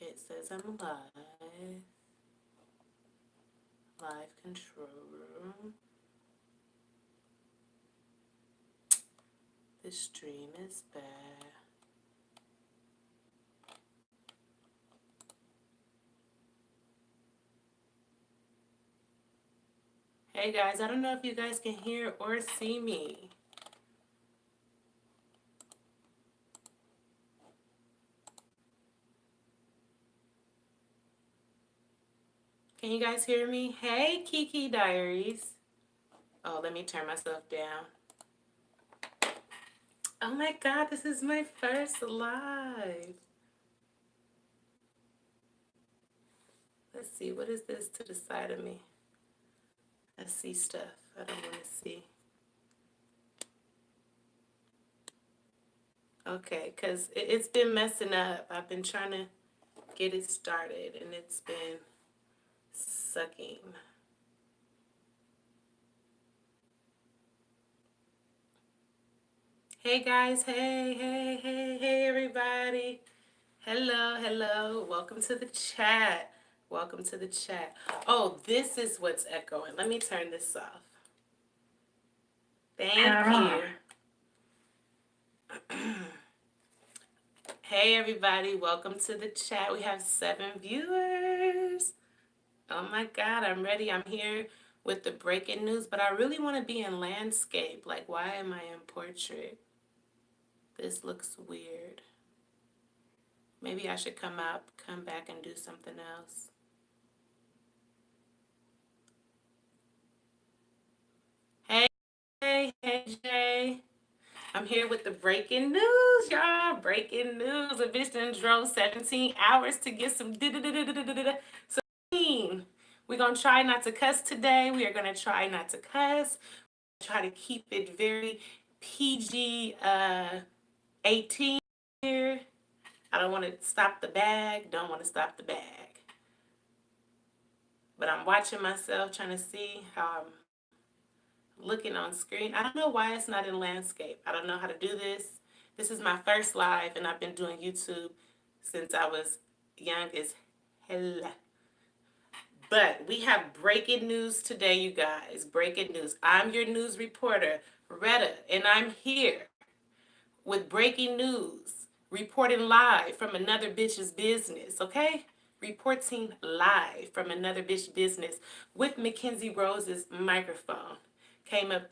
Okay, it says I'm live. Live control room. The stream is bad. Hey guys, I don't know if you guys can hear or see me. Can you guys hear me? Hey, Kiki Diaries. Oh, let me turn myself down. Oh my God, this is my first live. Let's see, what is this to the side of me? I see stuff I don't want to see. Okay, because it's been messing up. I've been trying to get it started and it's been sucking. Hey guys, hey everybody. Hello. Welcome to the chat. Welcome to the chat. Oh, this is what's echoing. Let me turn this off. Thank you. Hey everybody, welcome to the chat. We have 7 viewers. Oh my God, I'm ready. I'm here with the breaking news, but I really want to be in landscape. Like, why am I in portrait? This looks weird. Maybe I should come back and do something else. Hey Jay. I'm here with the breaking news, y'all. Breaking news. A bitch done drove 17 hours to get some So we're going to try not to cuss today. We are going to try not to cuss. Try to keep it very PG 18 here. I don't want to stop the bag. Don't want to stop the bag. But I'm watching myself, trying to see how I'm looking on screen. I don't know why it's not in landscape. I don't know how to do this. This is my first live, and I've been doing YouTube since I was young as hell. But we have breaking news today, you guys. Breaking news. I'm your news reporter, Retta, and I'm here with breaking news, reporting live from another bitch's business, okay? Reporting live from another bitch business with Mackenzie Rose's microphone. Came up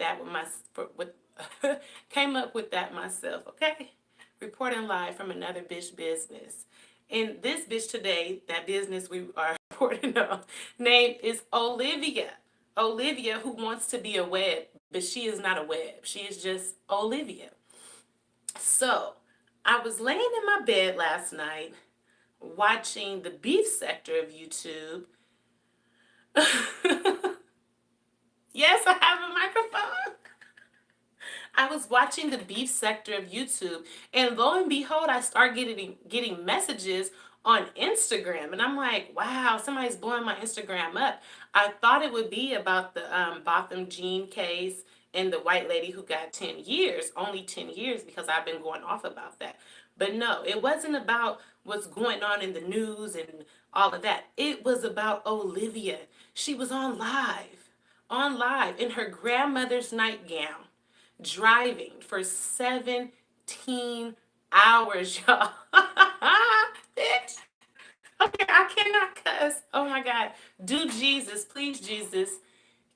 with that myself, okay? Reporting live from another bitch business. And this bitch today, that business we are reporting on, name is Olivia. Olivia, who wants to be a web, but she is not a web. She is just Olivia. So, I was laying in my bed last night watching the beef sector of YouTube. Yes, I have a microphone. I was watching the beef sector of YouTube, and lo and behold, I start getting messages on Instagram, and I'm like, wow, somebody's blowing my Instagram up. I thought it would be about the Botham Jean case and the white lady who got 10 years, only 10 years, because I've been going off about that. But no, it wasn't about what's going on in the news and all of that. It was about Olivia. She was on live in her grandmother's nightgown driving for 17 hours, y'all. Bitch. Okay, I cannot cuss. Oh my God. Do Jesus, please, Jesus,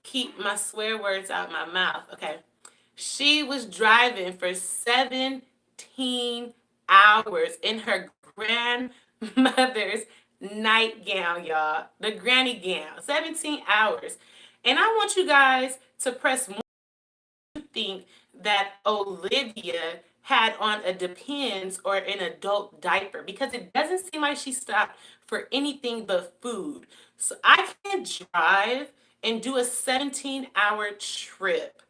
keep my swear words out my mouth. Okay. She was driving for 17 hours in her grandmother's nightgown, y'all. The granny gown. 17 hours. And I want you guys to press think that Olivia had on a Depends or an adult diaper, because it doesn't seem like she stopped for anything but food. So I can't drive and do a 17-hour trip.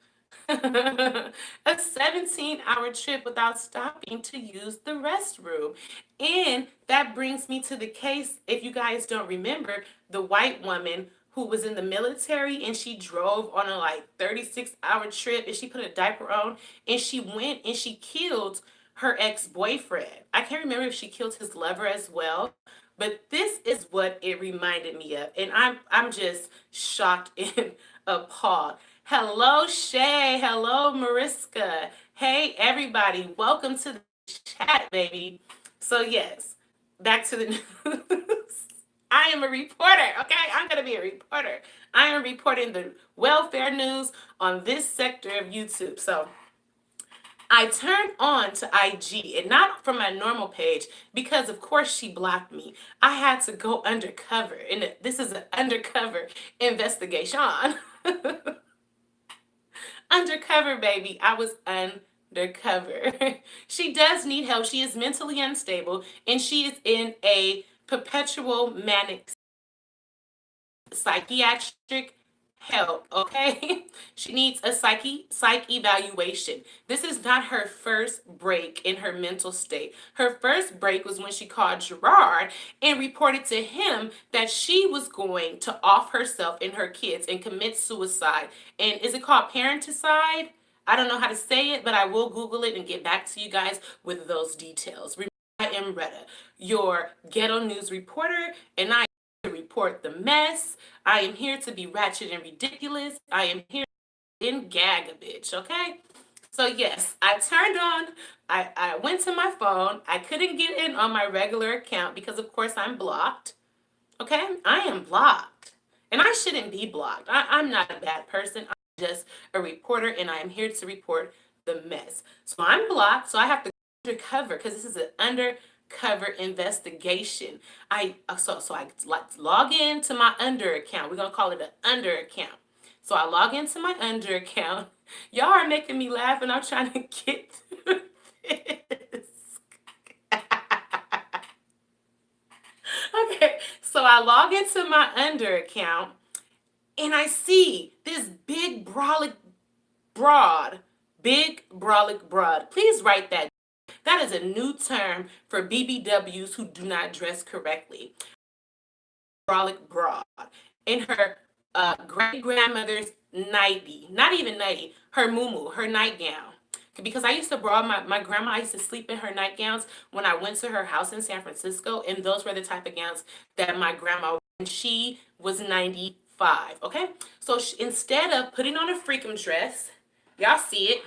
A 17-hour trip without stopping to use the restroom. And that brings me to the case, if you guys don't remember, the white woman who was in the military and she drove on a like 36-hour trip and she put a diaper on and she went and she killed her ex-boyfriend. I can't remember if she killed his lover as well, But this is what it reminded me of, and I'm just shocked and appalled. Hello, Shay. Hello, Mariska. Hey, everybody. Welcome to the chat, baby. So yes, back to the news. I am a reporter, okay? I'm going to be a reporter. I am reporting the welfare news on this sector of YouTube. So I turned on to IG and not from my normal page because, of course, she blocked me. I had to go undercover, and this is an undercover investigation. Undercover, baby. I was undercover. She does need help. She is mentally unstable, and she is in a perpetual manic psychiatric help, okay? She needs a psych evaluation. This is not her first break in her mental state. Her first break was when she called Gerard and reported to him that she was going to off herself and her kids and commit suicide. And is it called parenticide? I don't know how to say it, but I will Google it and get back to you guys with those details. I am Retta, your ghetto news reporter, and I to report the mess. I am here to be ratchet and ridiculous. I am here in gag a bitch, okay? So yes, I turned on, I went to my phone. I couldn't get in on my regular account because of course I'm blocked. Okay? I am blocked. And I shouldn't be blocked. I'm not a bad person. I'm just a reporter and I am here to report the mess. So I'm blocked, so I have to go undercover because this is an undercover investigation. I log in to my under account. We're gonna call it an under account. So I log into my under account. Y'all are making me laugh and I'm trying to get through this. Okay, so I log into my under account and I see this big brolic broad, big brolic broad. Please write that. That is a new term for BBWs who do not dress correctly. Brolic broad. In her great grandmother's nightie, not even nightie, her muumuu, her nightgown. Because I used to my grandma, I used to sleep in her nightgowns when I went to her house in San Francisco, and those were the type of gowns that my grandma wore when she was 95, okay? So instead of putting on a freakum dress, y'all see it,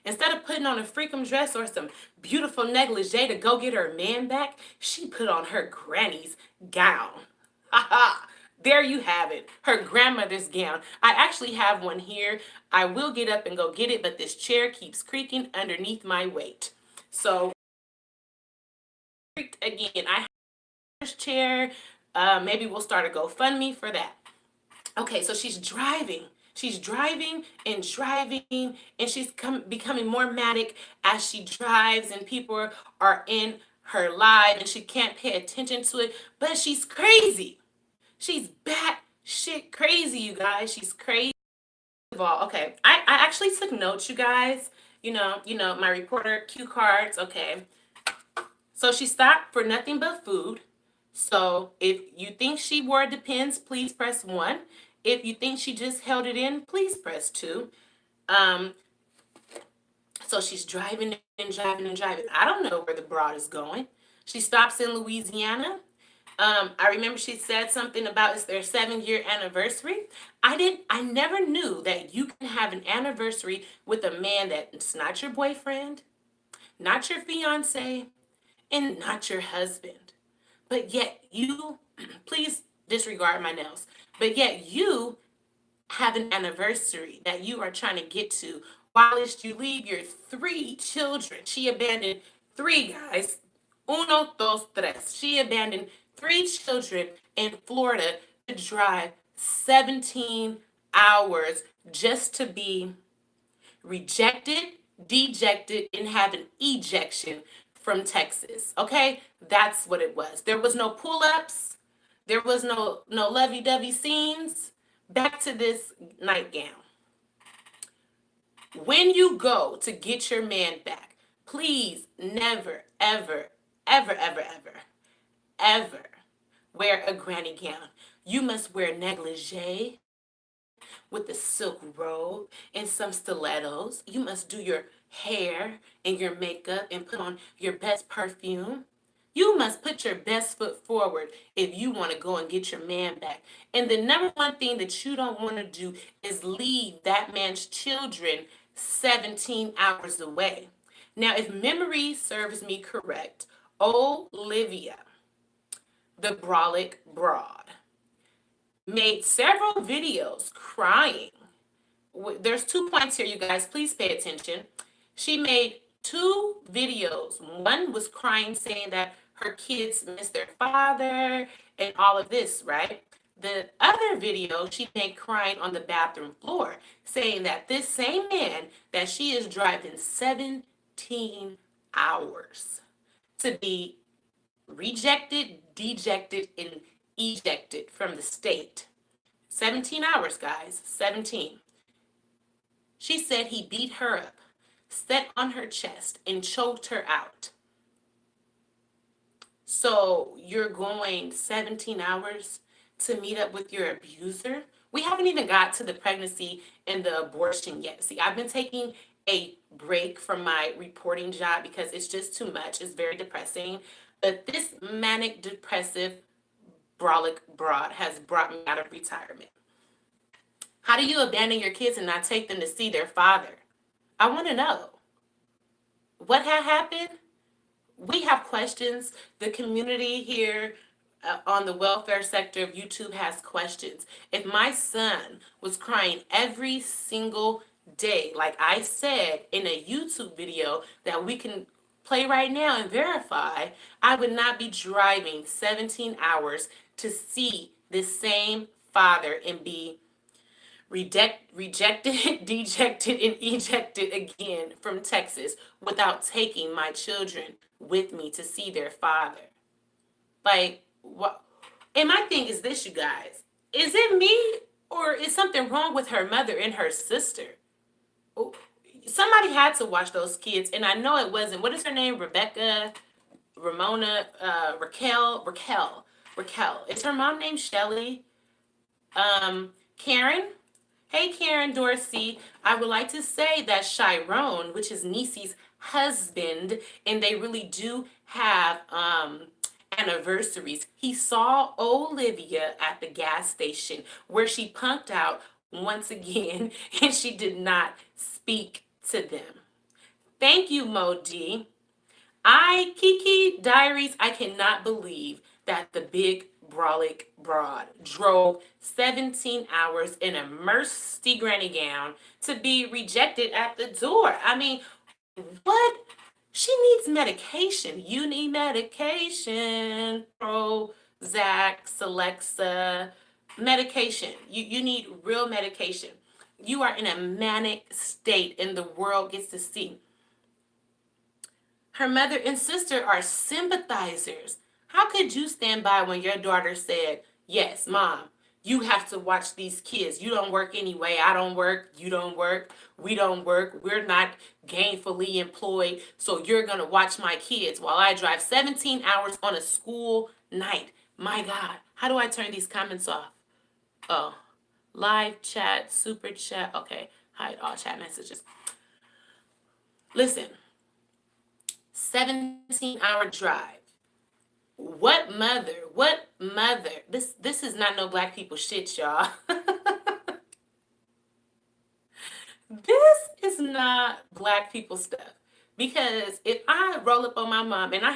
instead of putting on a freakum dress or some beautiful negligee to go get her man back, she put on her granny's gown. Haha. There you have it. Her grandmother's gown. I actually have one here. I will get up and go get it, but this chair keeps creaking underneath my weight. So, again, I have this chair. Maybe we'll start a GoFundMe for that. Okay, so she's driving. She's driving and driving, and she's becoming more manic as she drives, and people are in her life, and she can't pay attention to it, but she's crazy. She's bat shit crazy, you guys. She's crazy. Of all, okay. I actually took notes, you guys. My reporter cue cards. Okay. So she stopped for nothing but food. So if you think she wore Depends, please press 1. If you think she just held it in, please press 2. So she's driving and driving and driving. I don't know where the broad is going. She stops in Louisiana. I remember she said something about it's their 7-year anniversary. I never knew that you can have an anniversary with a man that's not your boyfriend, not your fiance, and not your husband. But yet you, please disregard my nails, but yet you have an anniversary that you are trying to get to whilst you leave your 3 children. She abandoned 3 guys. Uno, dos, tres. She abandoned 3 children in Florida to drive 17 hours just to be rejected, dejected, and have an ejection from Texas. Okay? That's what it was. There was no pull-ups. There was no lovey-dovey scenes. Back to this nightgown. When you go to get your man back, please never, ever, ever, ever, ever, ever wear a granny gown. You must wear negligee with a silk robe and some stilettos. You must do your hair and your makeup and put on your best perfume. You must put your best foot forward if you want to go and get your man back. And the number one thing that you don't want to do is leave that man's children 17 hours away. Now, if memory serves me correct, Olivia, the brolic broad, made several videos crying. There's 2 points here, you guys. Please pay attention. She made 2 videos. One was crying, saying that her kids miss their father and all of this, right? The other video she made crying on the bathroom floor, saying that this same man that she is driving 17 hours to be rejected, dejected, and ejected from the state. 17 hours, guys. 17. She said he beat her up, sat on her chest, and choked her out. So you're going 17 hours to meet up with your abuser? We haven't even got to the pregnancy and the abortion yet. See, I've been taking a break from my reporting job because it's just too much. It's very depressing. But this manic depressive brolic broad has brought me out of retirement. How do you abandon your kids and not take them to see their father? I want to know. What had happened? We have questions. The community here on the welfare sector of YouTube has questions. If my son was crying every single day, like I said in a YouTube video that we can play right now and verify, I would not be driving 17 hours to see this same father and be rejected, dejected, and ejected again from Texas without taking my children with me to see their father. Like, what? And my thing is this, you guys. Is it me or is something wrong with her mother and her sister? Somebody had to watch those kids, and I know it wasn't. What is her name? Rebecca, Ramona, Raquel. Is her mom named Shelly? Karen? Hey, Karen Dorsey. I would like to say that Chiron, which is Niecy's husband, and they really do have anniversaries. He saw Olivia at the gas station where she punked out once again, and she did not speak to them. Thank you, Mo D. Kiki Diaries, I cannot believe that the big brolic broad drove 17 hours in a musty granny gown to be rejected at the door. I mean, what? She needs medication. You need medication. Prozac, Celexa, medication. You need real medication. You are in a manic state and the world gets to see. Her mother and sister are sympathizers. How could you stand by when your daughter said, yes, mom, you have to watch these kids. You don't work anyway. I don't work. You don't work. We don't work. We're not gainfully employed. So you're going to watch my kids while I drive 17 hours on a school night. My God, how do I turn these comments off? Oh, live chat, super chat. Okay, hide all chat messages. Listen, 17-hour drive. What mother? This is not no black people shit, y'all. This is not black people stuff. Because if I roll up on my mom, and I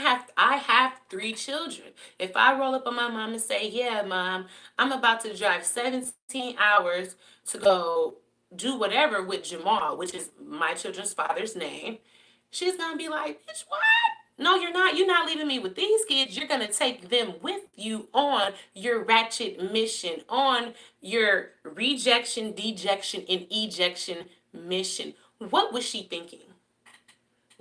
have 3 children. If I roll up on my mom and say, yeah, mom, I'm about to drive 17 hours to go do whatever with Jamal, which is my children's father's name, she's going to be like, bitch, what? No, you're not. You're not leaving me with these kids. You're going to take them with you on your ratchet mission, on your rejection, dejection, and ejection mission. What was she thinking?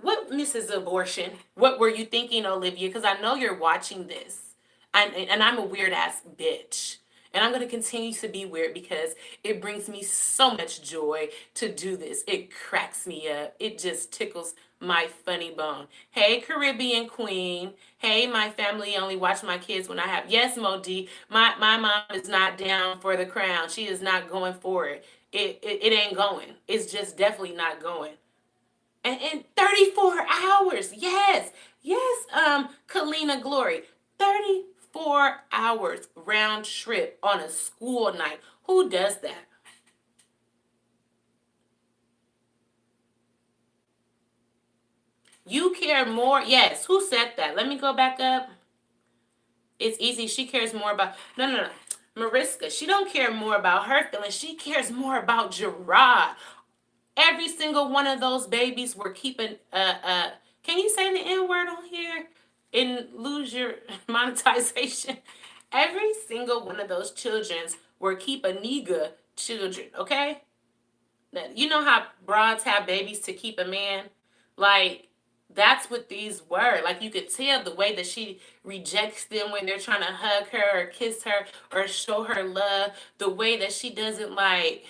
What, Mrs. Abortion? What were you thinking, Olivia? Because I know you're watching this. And I'm a weird ass bitch. And I'm going to continue to be weird because it brings me so much joy to do this. It cracks me up. It just tickles my funny bone. Hey, Caribbean Queen. Hey, my family only watch my kids when I have. Yes, Modi. My mom is not down for the crown. She is not going for it. It ain't going. It's just definitely not going. And 34 hours. Yes. Yes, Kalina Glory. 34 hours round trip on a school night. Who does that? You care more. Yes, who said that? Let me go back up. It's easy. She cares more about. No, no, no. Mariska, she don't care more about her feelings. She cares more about Gerard. Every single one of those babies were keeping can you say the N word on here and lose your monetization? Every single one of those childrens were keep a nigga children, okay? Now, you know how broads have babies to keep a man? Like, that's what these were. Like, you could tell the way that she rejects them when they're trying to hug her or kiss her or show her love, the way that she doesn't like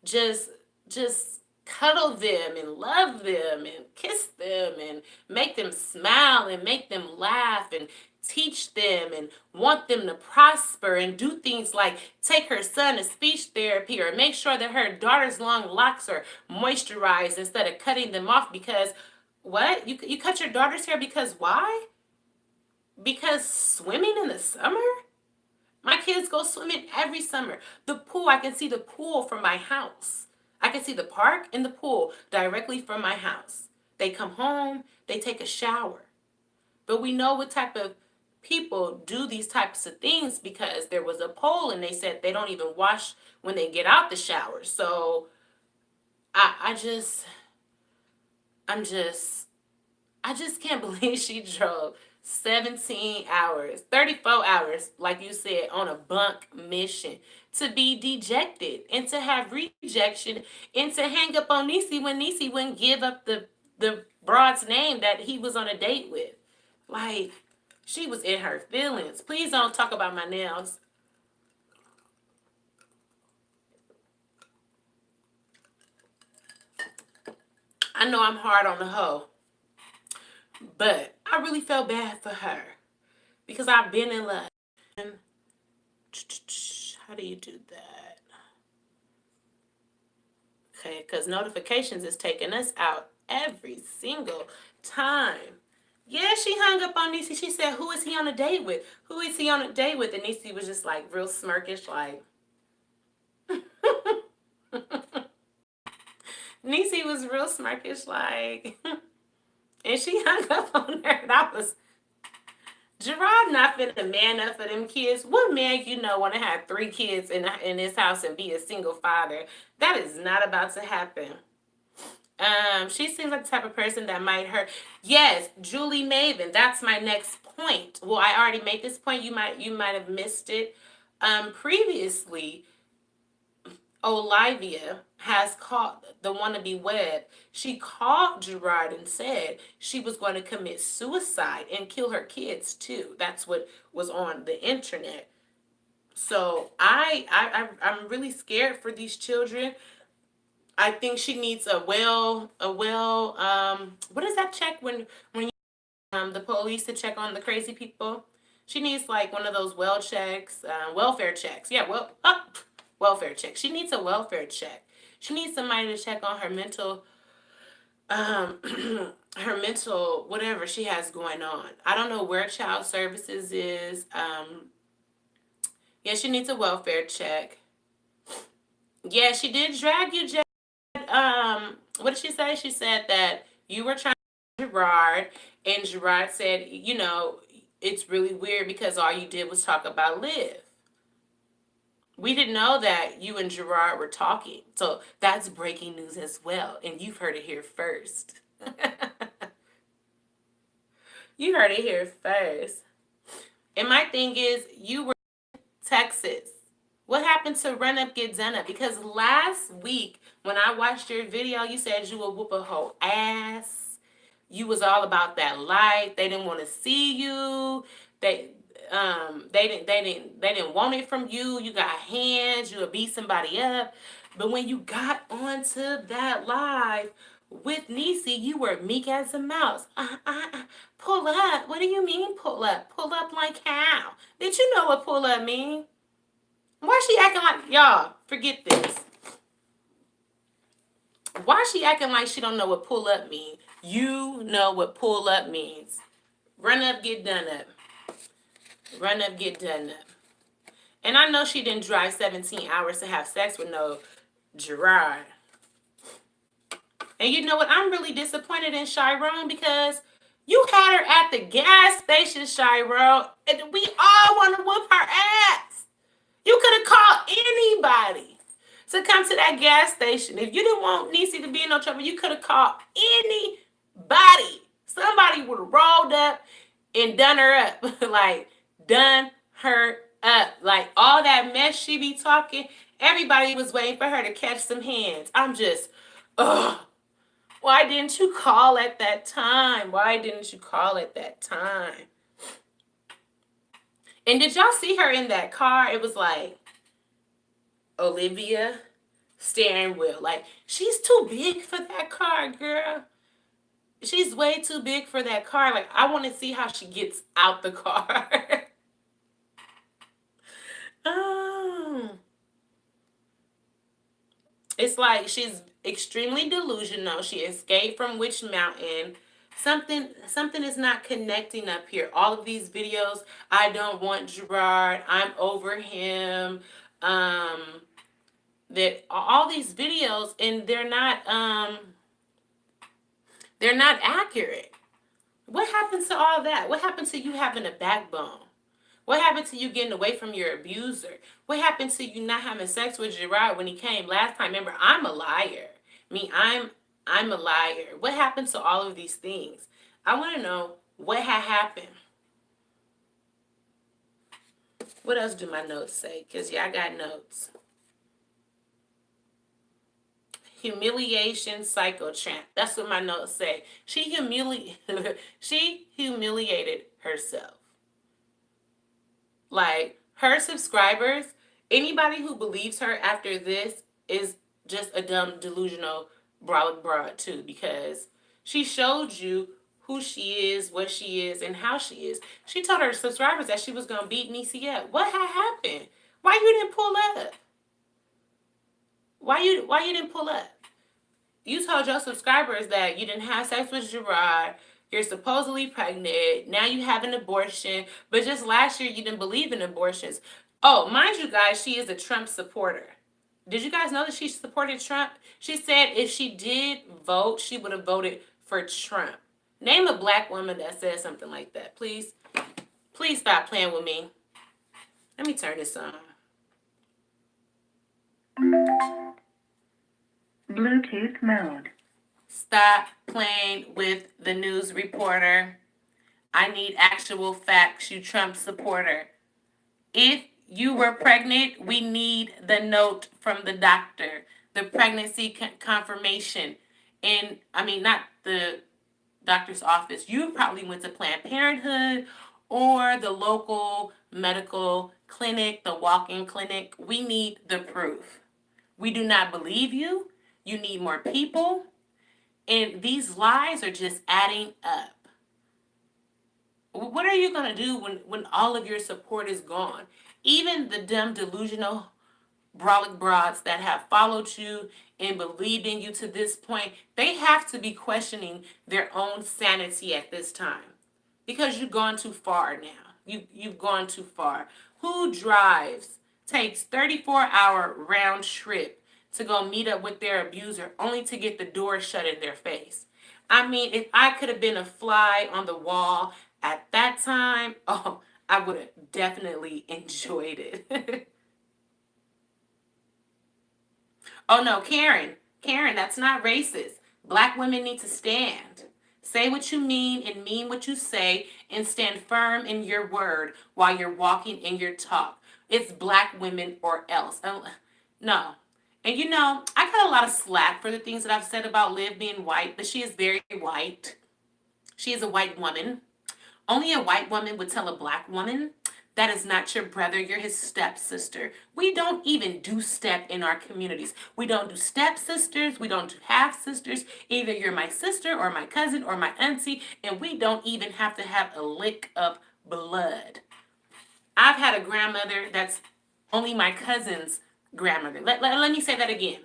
just just cuddle them and love them and kiss them and make them smile and make them laugh and teach them and want them to prosper and do things like take her son to speech therapy or make sure that her daughter's long locks are moisturized instead of cutting them off because what you cut your daughter's hair because why? Because swimming in the summer. My kids go swimming every summer. The pool, I can see the pool from my house. I can see the park and the pool directly from my house. They come home, they take a shower. But we know what type of people do these types of things because there was a poll and they said they don't even wash when they get out the shower. So I just I'm just I just can't believe she drove 17 hours, 34 hours, like you said, on a bunk mission to be dejected and to have rejection and to hang up on Niecy when Niecy wouldn't give up the broad's name that he was on a date with. Like, she was in her feelings. Please don't talk about my nails. I know I'm hard on the hoe, but I really felt bad for her because I've been in love. And how do you do that? Okay, because notifications is taking us out every single time. Yeah, she hung up on Niecy. She said, "Who is he on a date with? Who is he on a date with?" And Niecy was just like real smirkish, like. Niecy was real smirkish, like, and she hung up on her. That was Gerard not finna man up for them kids. What man you know want to have 3 kids in his house and be a single father? That is not about to happen. She seems like the type of person that might hurt. Yes, Julie Maven. That's my next point. Well, I already made this point. You might have missed it. Previously, Olivia has called the wannabe web. She called Gerard and said she was going to commit suicide and kill her kids too. That's what was on the internet. So I'm really scared for these children. I think she needs what is that check when the police to check on the crazy people? She needs like one of those well checks, welfare checks. Yeah, welfare check. She needs a welfare check. She needs somebody to check on her mental um her mental whatever she has going on. I don't know where child services is. Yeah, she needs a welfare check. Yeah, she did drag you, Jay. What did she say? She said that you were trying to Gerard, and Gerard said, it's really weird because all you did was talk about Liv. We didn't know that you and Gerard were talking. So that's breaking news as well. And you've heard it here first. You heard it here first. And my thing is, you were in Texas. What happened to Run Up Get Done Up? Because last week when I watched your video, you said you would whoop a whole ass. You was all about that life. They didn't want to see you. They didn't want it from you. You got hands. You would beat somebody up. But when you got onto that live with Niecy, you were meek as a mouse. Pull up. What do you mean pull up? Pull up like how? Did you know what pull up mean? Why she acting like y'all? Forget this. Why she acting like she don't know what pull up means? You know what pull up means. Run up, get done up. Run up, get done up. And I know she didn't drive 17 hours to have sex with no Gerard. And you know what? I'm really disappointed in Chiron because you had her at the gas station, Chiron, and we all want to whoop her ass. You could have called anybody to come to that gas station. If you didn't want Niecy to be in no trouble, you could have called anybody. Somebody would have rolled up and done her up. Like, done her up. Like, all that mess she be talking, everybody was waiting for her to catch some hands. I'm just, ugh. Why didn't you call at that time? Why didn't you call at that time? And did y'all see her in that car? It was like Olivia steering wheel. Like, she's too big for that car, girl. She's way too big for that car. Like, I want to see how she gets out the car. It's like she's extremely delusional. She escaped from Witch Mountain. Something is not connecting up here. All of these videos, I don't want Gerard. I'm over him. That all these videos, and they're not accurate. What happened to all that? What happened to you having a backbone? What happened to you getting away from your abuser? What happened to you not having sex with Gerard when he came last time? Remember, I'm a liar. I'm a liar. What happened to all of these things? I want to know what had happened. What else do my notes say? Because, yeah, I got notes. Humiliation psychotramp. That's what my notes say. She humiliated herself. Like, her subscribers, anybody who believes her after this is just a dumb, delusional brolic broad too, because she showed you who she is, what she is, and how she is. She told her subscribers that she was going to beat Niecy up. What had happened? Why you didn't pull up? Why you didn't pull up? You told your subscribers that you didn't have sex with Gerard. You're supposedly pregnant. Now you have an abortion. But just last year, you didn't believe in abortions. Oh, mind you guys, she is a Trump supporter. Did you guys know that she supported Trump? She said if she did vote, she would have voted for Trump. Name a black woman that says something like that, please. Please stop playing with me. Let me turn this on. Bluetooth mode. Stop playing with the news reporter. I need actual facts, you Trump supporter. If you were pregnant, we need the note from the doctor, the pregnancy confirmation. And I mean, not the doctor's office. You probably went to Planned Parenthood or the local medical clinic, the walk-in clinic. We need the proof. We do not believe you. You need more people. And these lies are just adding up. What are you going to do when all of your support is gone? Even the dumb, delusional, brolic broads that have followed you and believed in you to this point, they have to be questioning their own sanity at this time. Because you've gone too far now. You've gone too far. Who takes 34-hour round trip to go meet up with their abuser only to get the door shut in their face? I mean, if I could have been a fly on the wall at that time, oh, I would have definitely enjoyed it. Oh no, Karen, that's not racist. Black women need to stand. Say what you mean and mean what you say and stand firm in your word while you're walking in your talk. It's black women or else. No. And you know, I got a lot of slack for the things that I've said about Liv being white, but she is very white. She is a white woman. Only a white woman would tell a black woman that is not your brother, you're his stepsister. We don't even do step in our communities. We don't do stepsisters, we don't do half sisters. Either you're my sister or my cousin or my auntie, and we don't even have to have a lick of blood. I've had a grandmother that's only my cousin's grandmother. Let me say that again.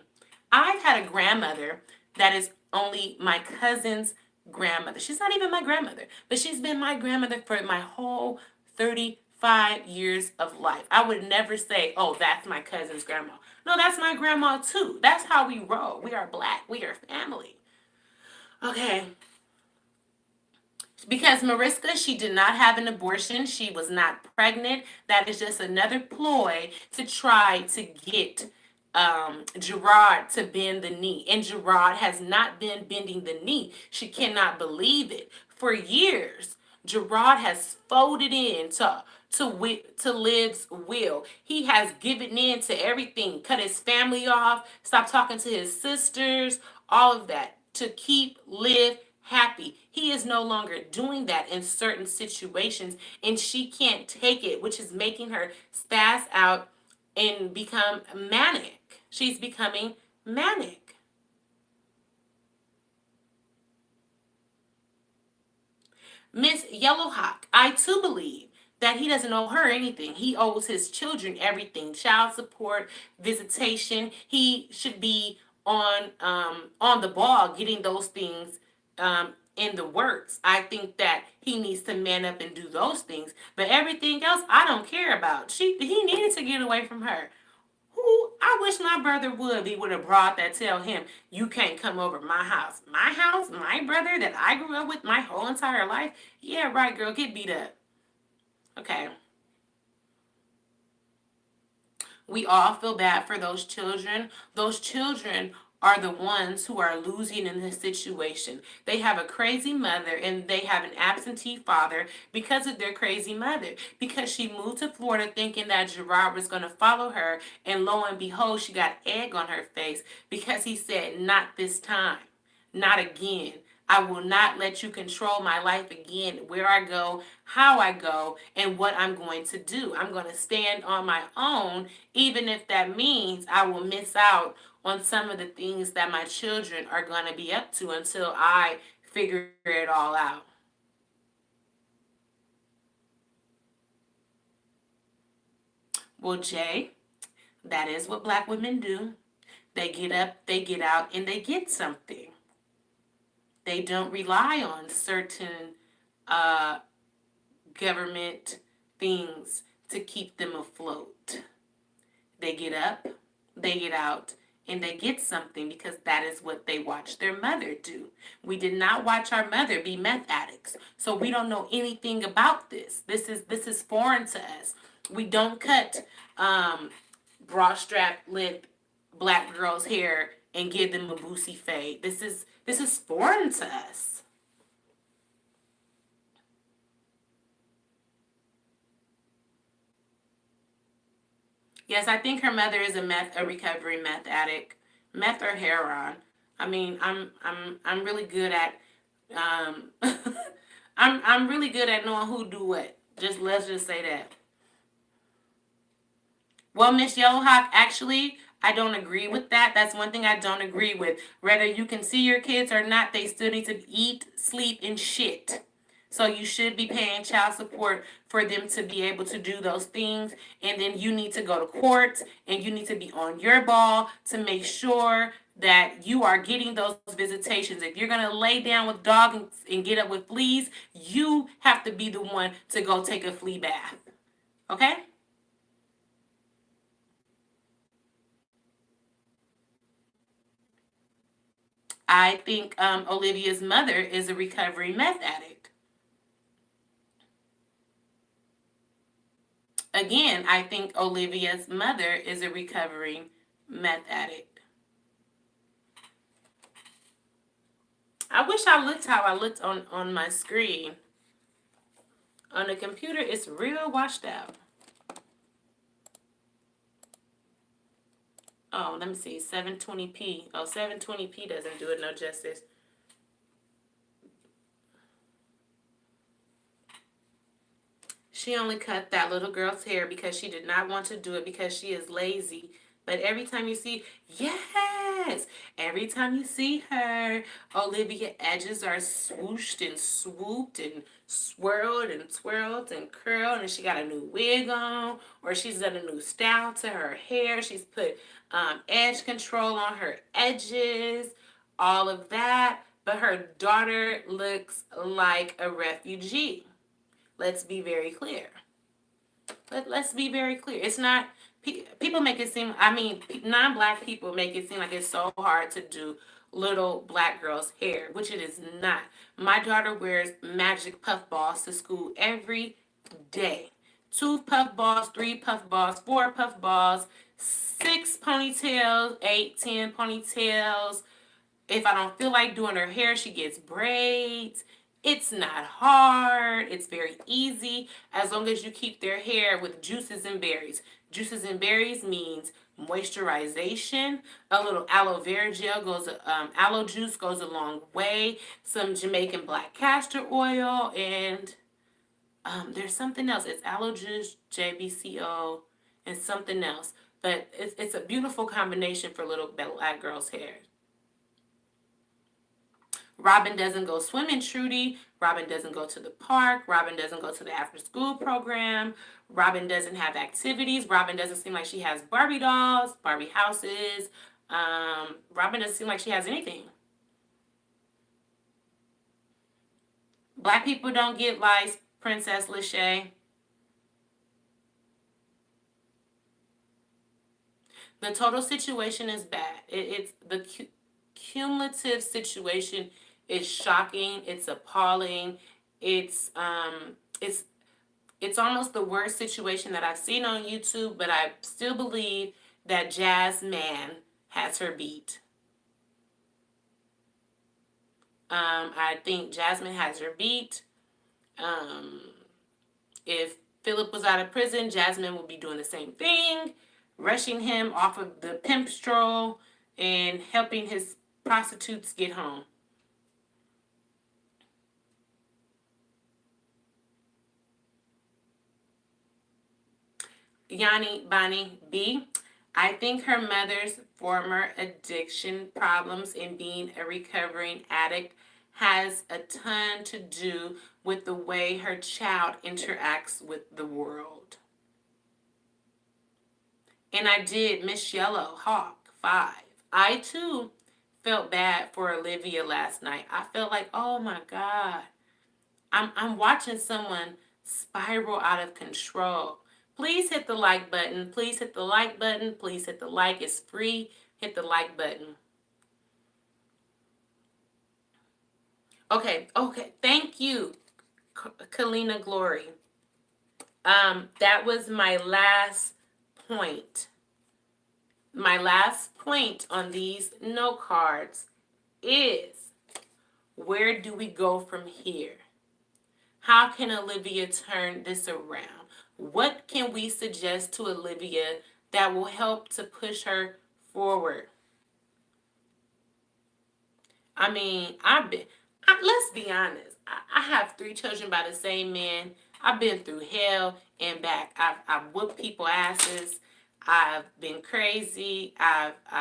I've had a grandmother that is only my cousin's grandmother. She's not even my grandmother, but she's been my grandmother for my whole 35 years of life. I would never say, oh, that's my cousin's grandma. No, that's my grandma too. That's how we roll. We are black. We are family. Okay. Because Mariska, she did not have an abortion. She was not pregnant. That is just another ploy to try to get Gerard to bend the knee. And Gerard has not been bending the knee. She cannot believe it. For years, Gerard has folded in to Liv's will. He has given in to everything, cut his family off, stopped talking to his sisters, all of that to keep Liv happy. He is no longer doing that in certain situations, and she can't take it, which is making her spaz out and become manic. She's becoming manic. Miss Yellowhawk, I too believe that he doesn't owe her anything. He owes his children everything: child support, visitation. He should be on the ball, getting those things in the works. I think that he needs to man up and do those things. But everything else, I don't care about. He needed to get away from her. Who I wish my brother would be with a broad that tell him you can't come over my house. My house, my brother that I grew up with my whole entire life. Yeah, right, girl, get beat up. Okay. We all feel bad for those children. Those children are the ones who are losing in this situation. They have a crazy mother and they have an absentee father because of their crazy mother. Because she moved to Florida thinking that Gerard was going to follow her, and lo and behold, she got egg on her face because he said, not this time, not again. I will not let you control my life again, where I go, how I go, and what I'm going to do. I'm going to stand on my own, even if that means I will miss out on some of the things that my children are going to be up to until I figure it all out. Well, Jay, that is what black women do. They get up, they get out, and they get something. They don't rely on certain uh, government things to keep them afloat. They get up, they get out, and they get something because that is what they watched their mother do. We did not watch our mother be meth addicts, so we don't know anything about this. This is foreign to us. We don't cut bra strap lip black girls' hair and give them a boosie fade. This is foreign to us. Yes, I think her mother is a recovering meth addict, meth or heroin. I mean, I'm really good at um, I'm really good at knowing who do what. Just let's just say that. Well, Miss Yellowhawk, actually, I don't agree with that. That's one thing I don't agree with. Whether you can see your kids or not, they still need to eat, sleep, and shit. So you should be paying child support for them to be able to do those things. And then you need to go to court and you need to be on your ball to make sure that you are getting those visitations. If you're going to lay down with dog and get up with fleas, you have to be the one to go take a flea bath. Okay? I think Olivia's mother is a recovering meth addict. Again, I think Olivia's mother is a recovering meth addict. I wish I looked how I looked on my screen. On the computer, it's real washed out. Oh, let me see. 720p. Oh, 720p doesn't do it no justice. She only cut that little girl's hair because she did not want to do it because she is lazy. But every time you see, yes, every time you see her, Olivia edges are swooshed and swooped and swirled and twirled and curled, and she got a new wig on, or she's done a new style to her hair. She's put edge control on her edges, all of that. but her daughter looks like a refugee. Let's be very clear. Let's be very clear. It's not, people make it seem, I mean, non-black people make it seem like it's so hard to do little black girls' hair, which it is not. My daughter wears magic puff balls to school every day. 2 puff balls, 3 puff balls, 4 puff balls, 6 ponytails, 8, 10 ponytails. If I don't feel like doing her hair, she gets braids. It's not hard. It's very easy as long as you keep their hair with juices and berries. Juices and berries means moisturization. A little aloe vera gel goes, aloe juice goes a long way. Some Jamaican black castor oil, and there's something else. It's aloe juice, JBCO, and something else. But it's a beautiful combination for little black girls' hair. Robin doesn't go swimming, Trudy. Robin doesn't go to the park. Robin doesn't go to the after school program. Robin doesn't have activities. Robin doesn't seem like she has Barbie dolls, Barbie houses. Robin doesn't seem like she has anything. Black people don't get lice, Princess Lachey. The total situation is bad. It's the cumulative situation is shocking. It's appalling. It's it's it's almost the worst situation that I've seen on YouTube, but I still believe that Jasmine has her beat. I think Jasmine has her beat. If Philip was out of prison, Jasmine would be doing the same thing, rushing him off of the pimp stroll and helping his prostitutes get home. Yanni Bonnie B. I think her mother's former addiction problems and being a recovering addict has a ton to do with the way her child interacts with the world. And I did Miss Yellow Hawk 5. I too felt bad for Olivia last night. I felt like, oh my God, I'm watching someone spiral out of control. Please hit the like button. Please hit the like button. Please hit the like. It's free. Hit the like button. Okay. Thank you, Kalina Glory. That was my last point. My last point on these note cards is, where do we go from here? How can Olivia turn this around? What can we suggest to Olivia that will help to push her forward? I mean, let's be honest. I have 3 children by the same man. I've been through hell and back. I've whooped people asses. I've been crazy. I've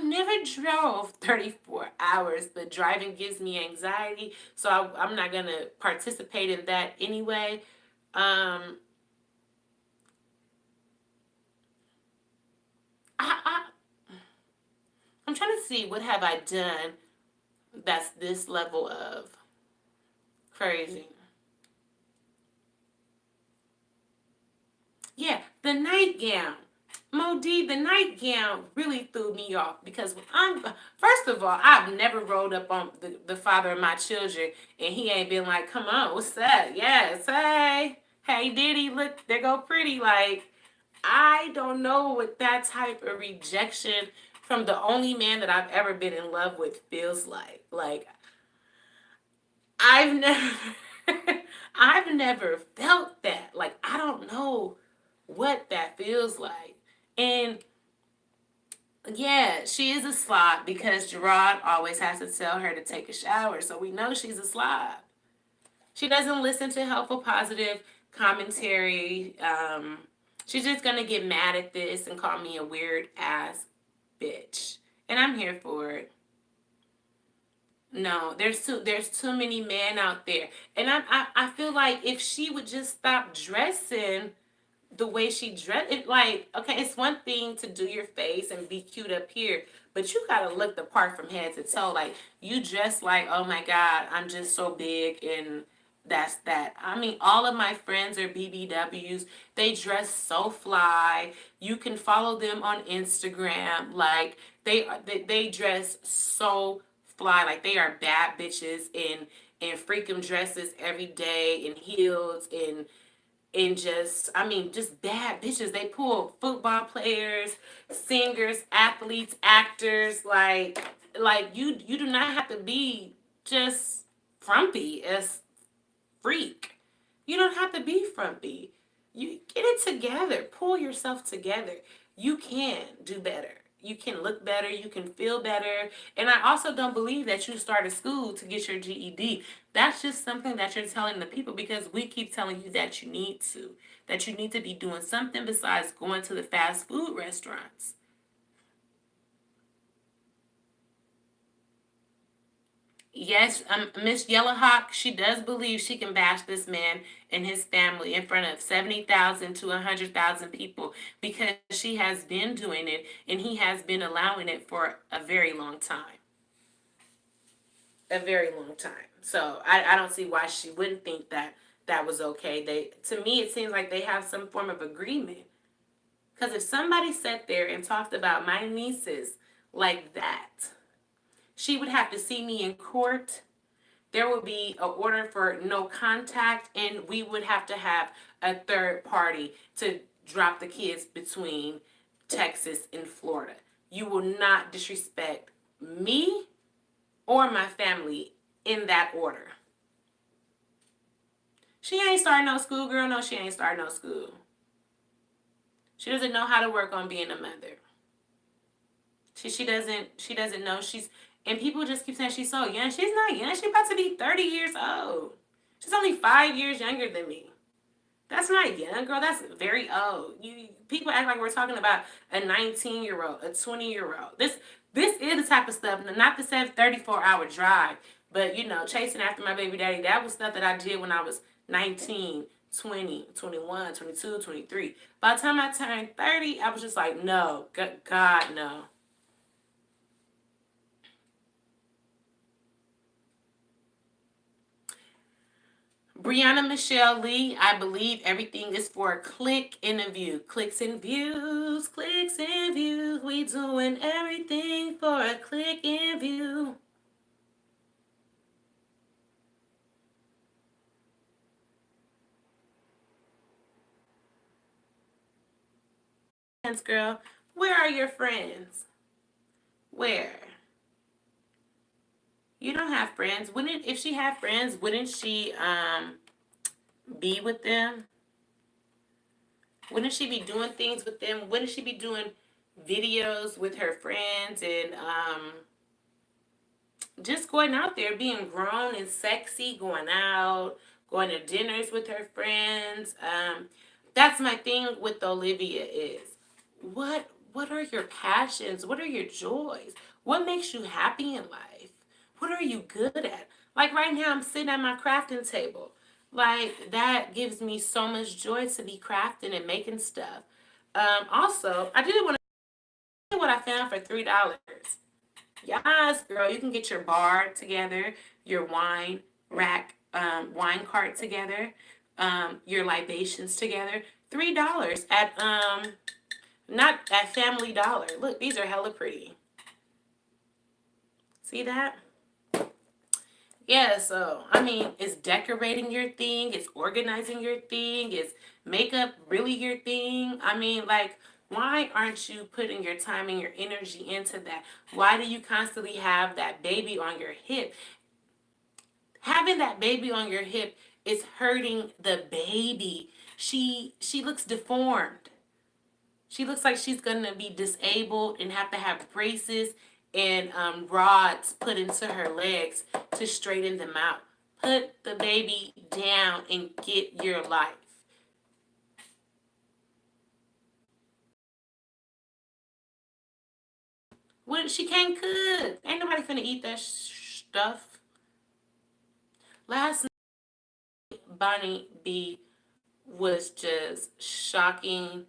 never drove 34 hours, but driving gives me anxiety, so I'm not gonna participate in that anyway. Um, I I'm trying to see, what have I done that's this level of crazy. Yeah, the nightgown. Modi, the nightgown really threw me off because first of all, I've never rolled up on the father of my children and he ain't been like, come on, what's that? Yes, hey, Diddy, look, there go pretty. Like, I don't know what that type of rejection from the only man that I've ever been in love with feels like. Like, I've never, I've never felt that. Like, I don't know what that feels like. And yeah, she is a slob because Gerard always has to tell her to take a shower. So we know she's a slob. She doesn't listen to helpful, positive commentary. She's just going to get mad at this and call me a weird ass bitch. And I'm here for it. No, there's too many men out there. And I feel like if she would just stop dressing the way she dressed it, like, okay, it's one thing to do your face and be cute up here, but you gotta look the part from head to toe. Like, you dress like, oh my god, I'm just so big, and that's that. I mean, all of my friends are BBWs. They dress so fly. You can follow them on Instagram. Like, they dress so fly. Like, they are bad bitches in freakum dresses every day, in heels, and just, I mean, just bad bitches. They pull football players, singers, athletes, actors. Like you do not have to be just frumpy as freak. You don't have to be frumpy. You get it together. Pull yourself together. You can do better. You can look better. You can feel better. And I also don't believe that you started school to get your GED. That's just something that you're telling the people because we keep telling you that you need to. That you need to be doing something besides going to the fast food restaurants. Yes, Miss Yellowhawk, she does believe she can bash this man and his family in front of 70,000 to 100,000 people because she has been doing it and he has been allowing it for a very long time. A very long time. So I don't see why she wouldn't think that that was okay. To me, it seems like they have some form of agreement. Because if somebody sat there and talked about my nieces like that, she would have to see me in court. There would be an order for no contact, and we would have to have a third party to drop the kids between Texas and Florida. You will not disrespect me or my family in that order. She ain't starting no school, girl. No, she ain't starting no school. She doesn't know how to work on being a mother. She doesn't know she's, and people just keep saying she's so young. She's not young. She's about to be 30 years old. She's only 5 years younger than me. That's not young, girl. That's very old. You people act like we're talking about a 19-year-old, a 20-year-old. This is the type of stuff, not the 34-hour drive, but chasing after my baby daddy. That was stuff that I did when I was 19, 20, 21, 22, 23. By the time I turned 30, I was just like, no, God, no. Brianna Michelle Lee, I believe everything is for a click in a view. Clicks and views, clicks and views. We doing everything for a click and view. Friends, girl, where are your friends? Where? You don't have friends. Wouldn't if she had friends, wouldn't she be with them? Wouldn't she be doing things with them? Wouldn't she be doing videos with her friends and just going out there, being grown and sexy, going out, going to dinners with her friends? That's my thing with Olivia is what are your passions? What are your joys? What makes you happy in life? What are you good at? Like right now, I'm sitting at my crafting table. Like that gives me so much joy to be crafting and making stuff. Also, I did want to what I found for $3. Yes, girl, you can get your bar together, your wine rack, wine cart together, your libations together. $3 at not at Family Dollar. Look, these are hella pretty. See that? Yeah, so I mean, is decorating your thing? Is organizing your thing? Is makeup really your thing? I mean, like, why aren't you putting your time and your energy into that? Why do you constantly have that baby on your hip? Having that baby on your hip is hurting the baby. She looks deformed. She looks like she's gonna be disabled and have to have braces and rods put into her legs to straighten them out. Put the baby down and get your life. What, she can't cook. Ain't nobody finna eat that stuff. Last night, Bonnie B was just shocking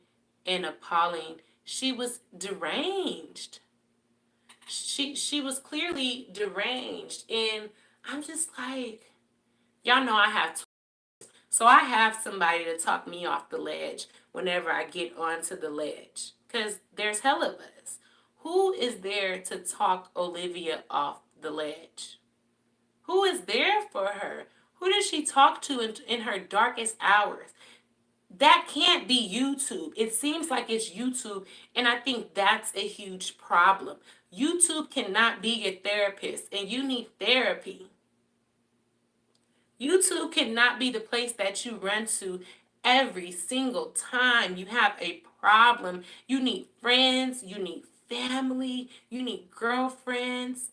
and appalling. She was deranged. She was clearly deranged. And I'm just like, y'all know I have so I have somebody to talk me off the ledge whenever I get onto the ledge. Because there's hell of us. Who is there to talk Olivia off the ledge? Who is there for her? Who does she talk to in her darkest hours? That can't be YouTube. It seems like it's YouTube, and I think that's a huge problem. YouTube cannot be your therapist, and you need therapy. YouTube cannot be the place that you run to every single time you have a problem. You need friends, you need family, you need girlfriends,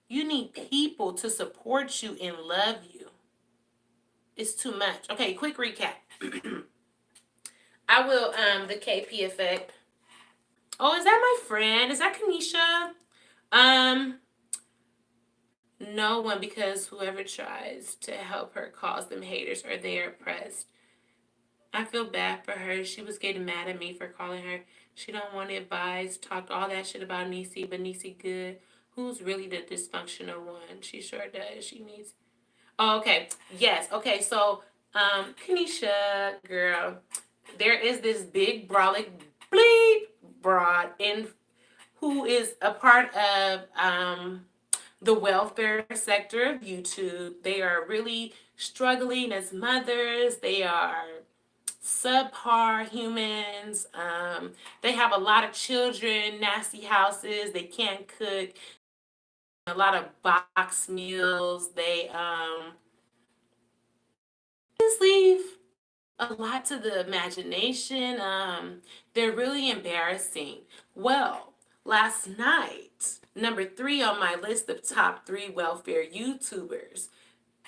you need people to support you and love you. It's too much. Okay, quick recap. I will the KP effect. Oh, is that my friend? Is that Kanisha? No one, because whoever tries to help her calls them haters or they are oppressed. I feel bad for her. She was getting mad at me for calling her. She don't want advice. Talked all that shit about Niecy, but Niecy good. Who's really the dysfunctional one? She sure does. She needs. Oh, okay. Yes. Okay. So, Kanisha, girl, there is this big brolic bleep broad in who is a part of the welfare sector of YouTube. They are really struggling as mothers. They are subpar humans. They have a lot of children, nasty houses. They can't cook. A lot of box meals. They just leave a lot to the imagination. They're really embarrassing. Well, last night, number 3 on my list of top 3 welfare YouTubers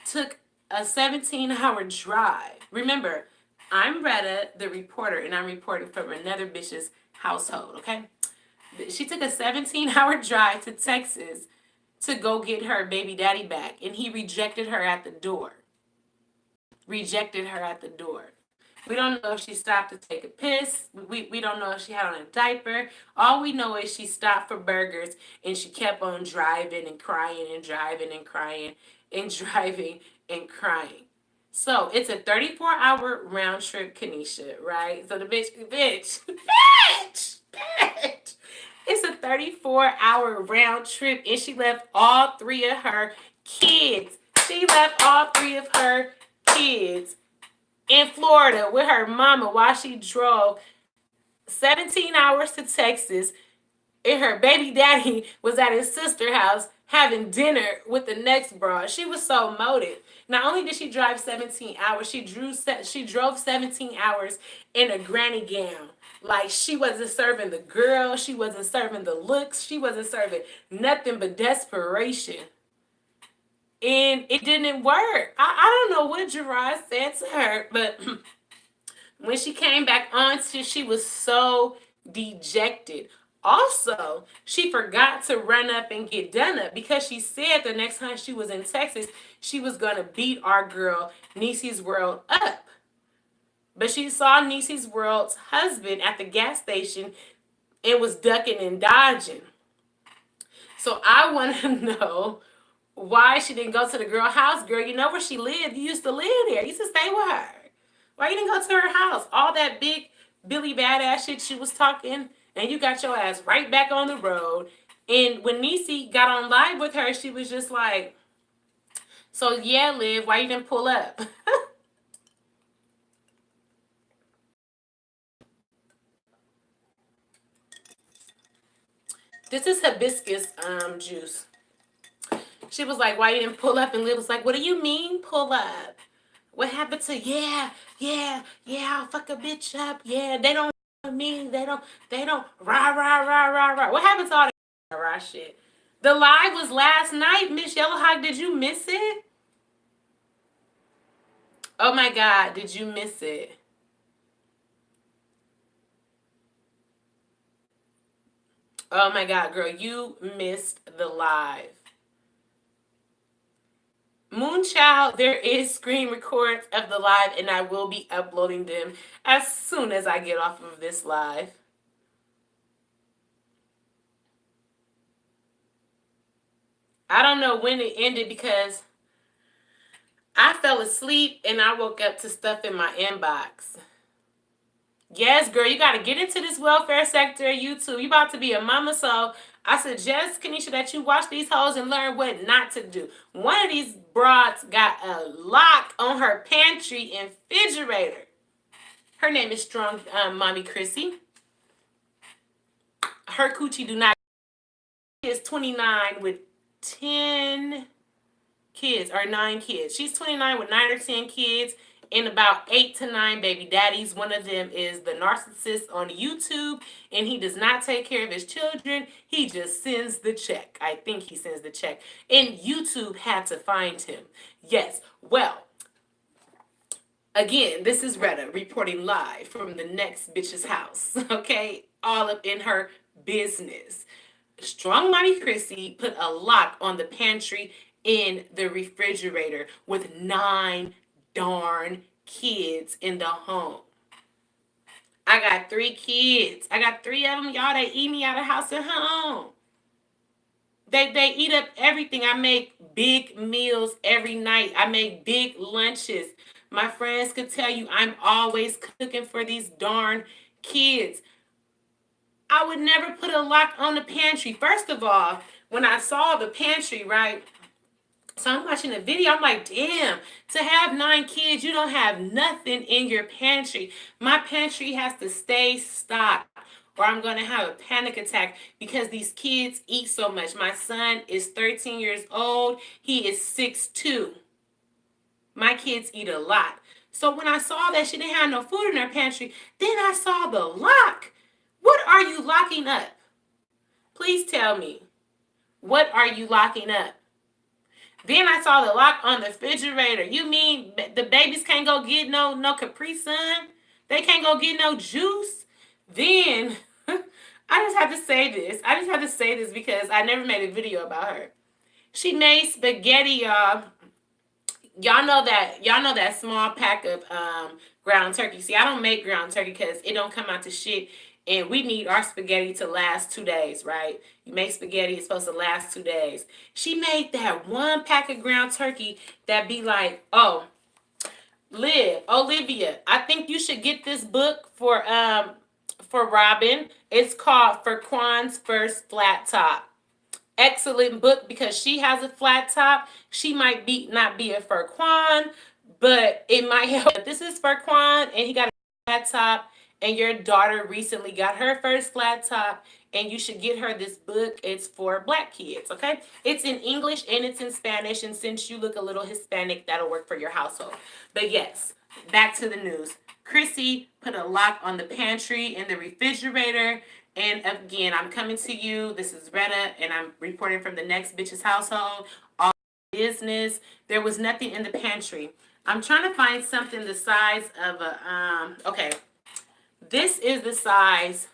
took a 17-hour drive. Remember, I'm Retta, the reporter, and I'm reporting from another bitch's household, okay? She took a 17-hour drive to Texas to go get her baby daddy back, and he rejected her at the door. Rejected her at the door. We don't know if she stopped to take a piss. We don't know if she had on a diaper. All we know is she stopped for burgers and she kept on driving and crying and driving and crying and driving and crying. So it's a 34-hour round trip, Kanisha, right? So the bitch. It's a 34-hour round trip and she left all 3 of her kids. She left all 3 of her kids in Florida with her mama while she drove 17 hours to Texas, and her baby daddy was at his sister's house having dinner with the next broad. She was so motive. Not only did she drive 17 hours, she drove 17 hours in a granny gown. Like, she wasn't serving the girl, she wasn't serving the looks, she wasn't serving nothing but desperation. And it didn't work. I don't know what Gerard said to her, but when she came back on, she was so dejected. Also, she forgot to run up and get done up because she said the next time she was in Texas, she was going to beat our girl, Niecy's World, up. But she saw Niecy's World's husband at the gas station and was ducking and dodging. So I want to know why she didn't go to the girl house. Girl, you know where she lived. You used to live there. You used to stay with her. Why you didn't go to her house? All that big Billy Badass shit she was talking, and you got your ass right back on the road. And when Niecy got on live with her, she was just like, so yeah, Liv, why you didn't pull up? This is hibiscus juice. She was like, why you didn't pull up? And Liv was like, what do you mean pull up? What happened to I'll fuck a bitch up. Yeah, they don't mean they don't rah. What happened to all that rah shit? The live was last night, Miss Yellowhawk. Did you miss it? Oh my God, did you miss it? Oh my God, girl, you missed the live. Moonchild, there is screen records of the live, and I will be uploading them as soon as I get off of this live. I don't know when it ended because I fell asleep and I woke up to stuff in my inbox. Yes, girl, you got to get into this welfare sector of YouTube. You about to be a mama, so I suggest, Kanisha, that you watch these hoes and learn what not to do. One of these broads got a lock on her pantry and refrigerator. Her name is Strong Mommy Chrissy. Her coochie do not. She is 29 with 10 kids, or 9 kids. She's 29 with 9 or 10 kids and about 8 to 9 baby daddies. One of them is the narcissist on YouTube, and he does not take care of his children. He just sends the check. I think he sends the check. And YouTube had to find him. Yes. Well, again, this is Retta reporting live from the next bitch's house. Okay? All up in her business. Strong Mommy Chrissy put a lock on the pantry in the refrigerator with 9 darn kids in the home. I got 3 kids. I got 3 of them, y'all. They eat me out of house and home. They eat up everything. I make big meals every night. I make big lunches. My friends could tell you I'm always cooking for these darn kids. I would never put a lock on the pantry. First of all, when I saw the pantry, right? So I'm watching the video. I'm like, damn, to have 9 kids, you don't have nothing in your pantry. My pantry has to stay stocked, or I'm going to have a panic attack because these kids eat so much. My son is 13 years old. He is 6'2". My kids eat a lot. So when I saw that she didn't have no food in her pantry, then I saw the lock. What are you locking up? Please tell me. What are you locking up? Then I saw the lock on the refrigerator. You mean the babies can't go get no Capri Sun? They can't go get no juice? Then I just have to say this. I just have to say this because I never made a video about her. She made spaghetti, y'all. Y'all know that small pack of ground turkey. See, I don't make ground turkey because it don't come out to shit. And we need our spaghetti to last 2 days, right? You make spaghetti, it's supposed to last 2 days. She made that one pack of ground turkey that be like, oh, Olivia, I think you should get this book for Robin. It's called For Quan's First Flat Top. Excellent book because she has a flat top. She might not be a Furquan, but it might help. This is Furquan, and he got a flat top, and your daughter recently got her first flat top, and you should get her this book. It's for Black kids, okay? It's in English and it's in Spanish, and since you look a little Hispanic, that'll work for your household. But yes, back to the news. Chrissy put a lock on the pantry and the refrigerator. And again, I'm coming to you. This is Retta, and I'm reporting from the next bitch's household. All business. There was nothing in the pantry. I'm trying to find something the size of a okay. This is the size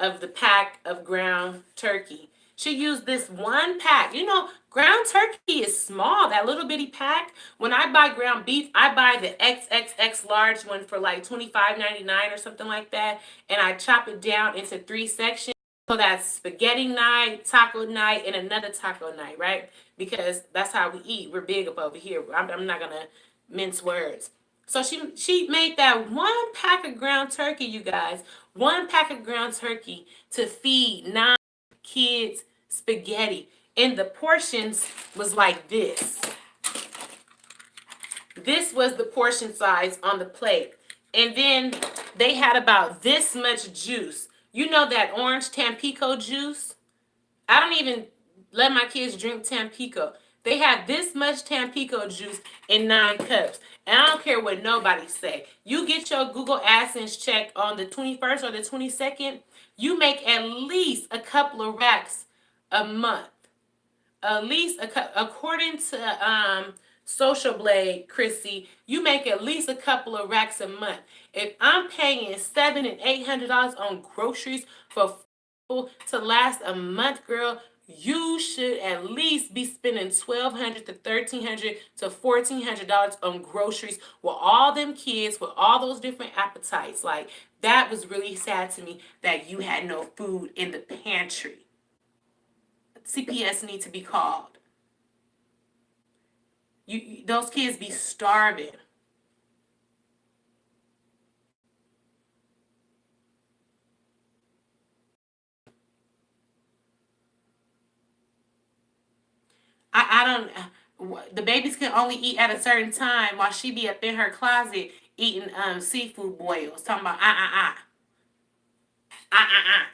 of the pack of ground turkey. She used this one pack. You know, ground turkey is small, that little bitty pack. When I buy ground beef, I buy the XXX large one for like $25.99 or something like that. And I chop it down into 3 sections. So that's spaghetti night, taco night, and another taco night, right? Because that's how we eat. We're big up over here. I'm not going to mince words. So she made that one pack of ground turkey, you guys. One pack of ground turkey to feed 9 kids spaghetti. And the portions was like this. This was the portion size on the plate. And then they had about this much juice. You know that orange Tampico juice? I don't even let my kids drink Tampico. They have this much Tampico juice in 9 cups. And I don't care what nobody say. You get your Google AdSense check on the 21st or the 22nd, you make at least a couple of racks a month. At least, according to Social Blade, Chrissy, you make at least a couple of racks a month. If I'm paying $700 and $800 on groceries for to last a month, girl, you should at least be spending $1,200 to $1,300 to $1,400 on groceries with all them kids, with all those different appetites. Like, that was really sad to me that you had no food in the pantry. CPS need to be called. Those kids be starving. I don't. The babies can only eat at a certain time while she be up in her closet eating seafood boils. Talking about uh uh uh.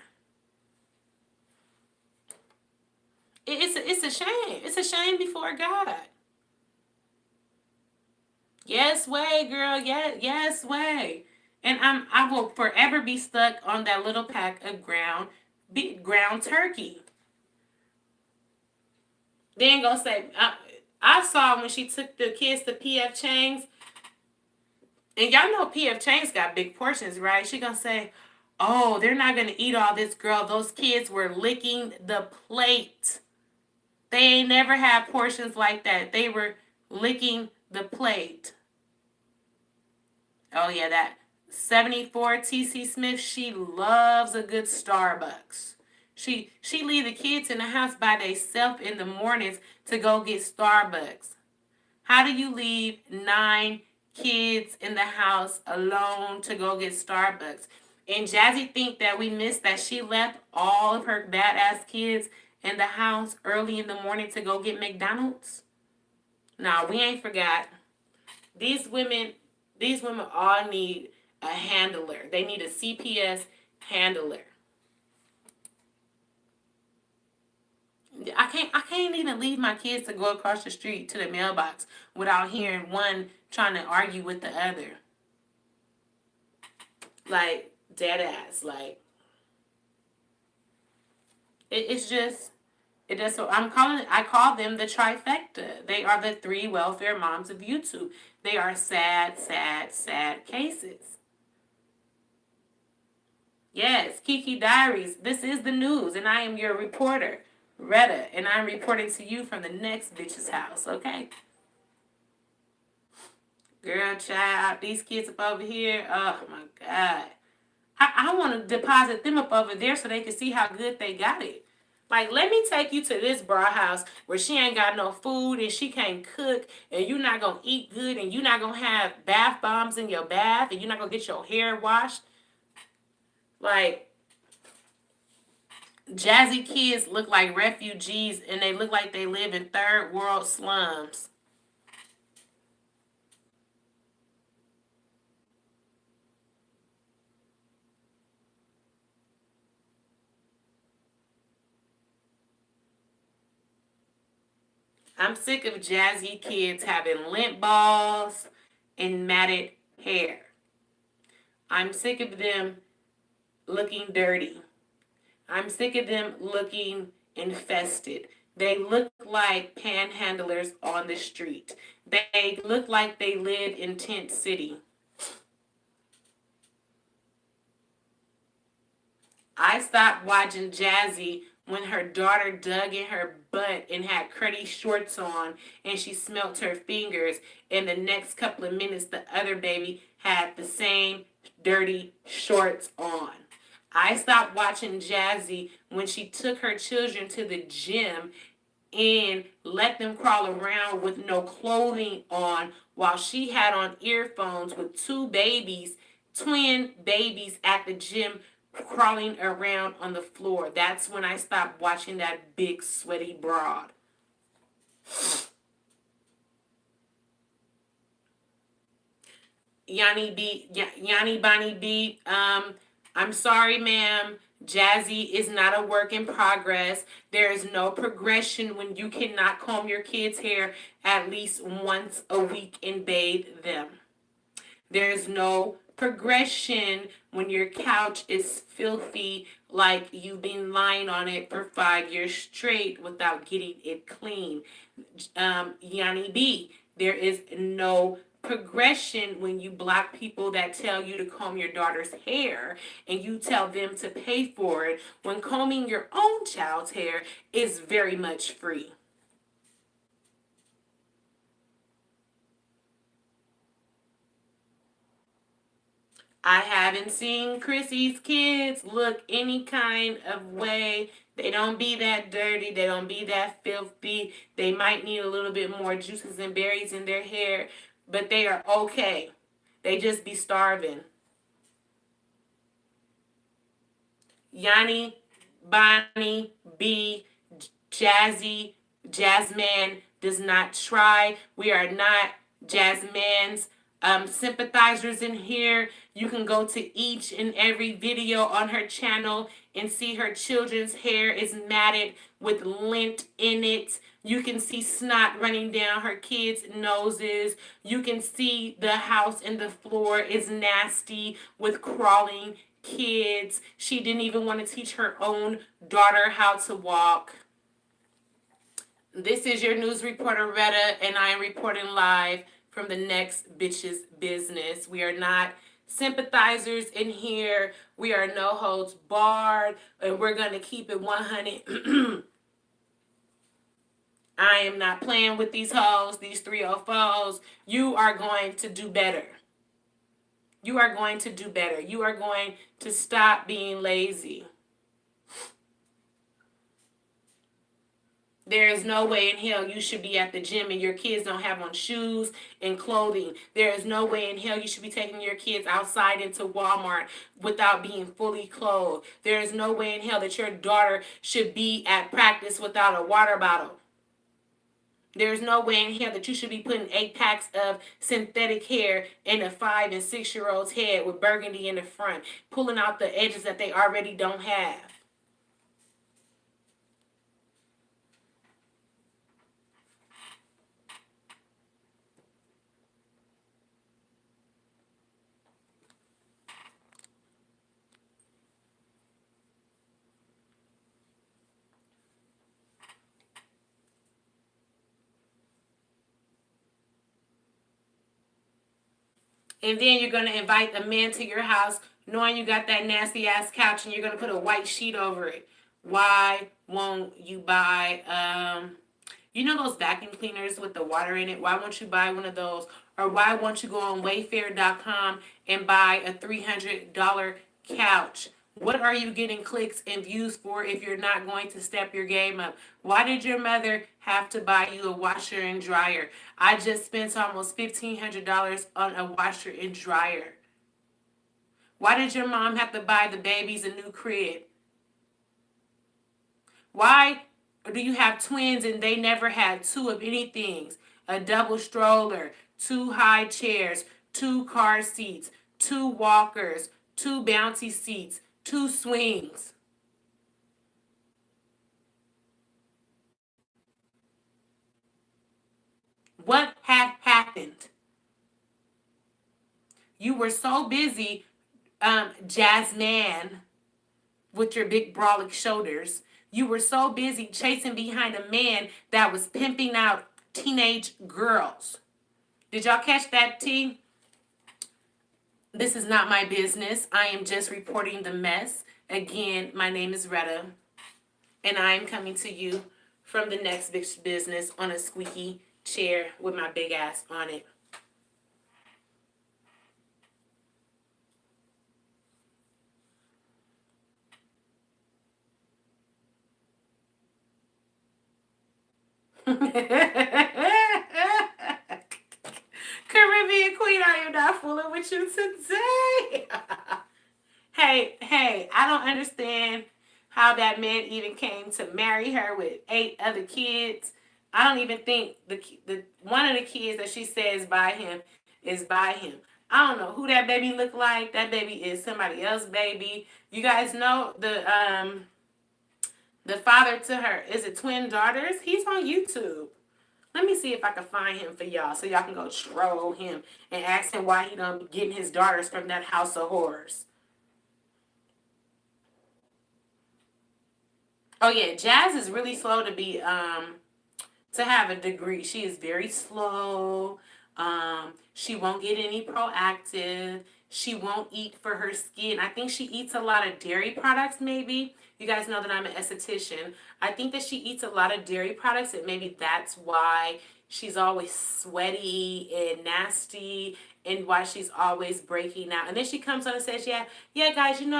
It's a shame. It's a shame before God. Yes way, girl. Yes way. And I will forever be stuck on that little pack of ground turkey. Then gonna say I saw when she took the kids to PF Chang's, and y'all know PF Chang's got big portions, right? She gonna say, "Oh, they're not gonna eat all this, girl. Those kids were licking the plate. They ain't never had portions like that. They were licking the plate." Oh yeah, that 74 TC Smith, she loves a good Starbucks. She leave the kids in the house by themselves in the mornings to go get Starbucks. How do you leave 9 kids in the house alone to go get Starbucks? And Jazzy think that we missed that she left all of her badass kids in the house early in the morning to go get McDonald's. Nah, we ain't forgot. These women, these women all need a handler. They need a CPS handler. I can't even leave my kids to go across the street to the mailbox without hearing one trying to argue with the other. Like, dead ass. Like, it's just it does. So I call them the trifecta. They are the 3 welfare moms of YouTube. They are sad, sad, sad cases. Yes, Kiki Diaries. This is the news, and I am your reporter, Retta, and I'm reporting to you from the next bitch's house, okay? Girl, child, these kids up over here, oh my God. I want to deposit them up over there so they can see how good they got it. Like, let me take you to this bra house where she ain't got no food and she can't cook and you're not going to eat good and you're not going to have bath bombs in your bath and you're not going to get your hair washed. Like, Jazzy kids look like refugees and they look like they live in third world slums. I'm sick of Jazzy kids having lint balls and matted hair. I'm sick of them looking dirty. I'm sick of them looking infested. They look like panhandlers on the street. They look like they live in Tent City. I stopped watching Jazzy when her daughter dug in her butt and had cruddy shorts on and she smelt her fingers. In the next couple of minutes, the other baby had the same dirty shorts on. I stopped watching Jazzy when she took her children to the gym and let them crawl around with no clothing on while she had on earphones with 2 babies, twin babies at the gym crawling around on the floor. That's when I stopped watching that big sweaty broad. Yanni Bonnie B. I'm sorry, ma'am. Jazzy is not a work in progress. There is no progression when you cannot comb your kids' hair at least once a week and bathe them. There's no progression when your couch is filthy like you've been lying on it for 5 years straight without getting it clean. Yanni B, there is no progression when you block people that tell you to comb your daughter's hair and you tell them to pay for it when combing your own child's hair is very much free. I haven't seen Chrissy's kids look any kind of way. They don't be that dirty. They don't be that filthy. They might need a little bit more juices and berries in their hair, but they are okay. They just be starving. Yanni, Bonnie, B, Jazzy, Jazzman does not try. We are not Jazzman's sympathizers in here. You can go to each and every video on her channel and see her children's hair is matted with lint in it. You can see snot running down her kids' noses. You can see the house and the floor is nasty with crawling kids. She didn't even want to teach her own daughter how to walk. This is your news reporter, Retta, and I am reporting live from the next bitch's business. We are not sympathizers in here. We are no holds barred, and we're going to keep it 100. I am not playing with these hoes, these 304s. You are going to do better. You are going to do better. You are going to stop being lazy. There is no way in hell you should be at the gym and your kids don't have on shoes and clothing. There is no way in hell you should be taking your kids outside into Walmart without being fully clothed. There is no way in hell that your daughter should be at practice without a water bottle. There's no way in hell that you should be putting 8 packs of synthetic hair in a 5 and 6-year-old's head with burgundy in the front, pulling out the edges that they already don't have. And then you're going to invite a man to your house knowing you got that nasty ass couch and you're going to put a white sheet over it. Why won't you buy, you know those vacuum cleaners with the water in it? Why won't you buy one of those? Or why won't you go on Wayfair.com and buy a $300 couch? What are you getting clicks and views for if you're not going to step your game up? Why did your mother have to buy you a washer and dryer? I just spent almost $1,500 on a washer and dryer. Why did your mom have to buy the babies a new crib? Why do you have twins and they never had 2 of anything? A double stroller, 2 high chairs, 2 car seats, 2 walkers, 2 bouncy seats, 2 swings. What had happened? You were so busy, Jazzman, with your big brolic shoulders. You were so busy chasing behind a man that was pimping out teenage girls. Did y'all catch that, T? This is not my business. I am just reporting the mess. Again, my name is Retta, and I am coming to you from the next bitch business on a squeaky chair with my big ass on it. Caribbean Queen, I am not fooling with you today. Hey, I don't understand how that man even came to marry her with 8 other kids. I don't even think the one of the kids that she says by him is by him. I don't know who that baby look like. That baby is somebody else's baby. You guys know the father to her, is it twin daughters? He's on YouTube. Let me see if I can find him for y'all so y'all can go troll him and ask him why he done getting his daughters from that house of horrors. Oh yeah, Jazz is really slow to be to have a degree. She is very slow. She won't get any Proactive. She won't eat for her skin. I think she eats a lot of dairy products, maybe. You guys know that I'm an esthetician. I think that she eats a lot of dairy products, and maybe that's why she's always sweaty and nasty, and why she's always breaking out. And then she comes on and says, yeah, guys, you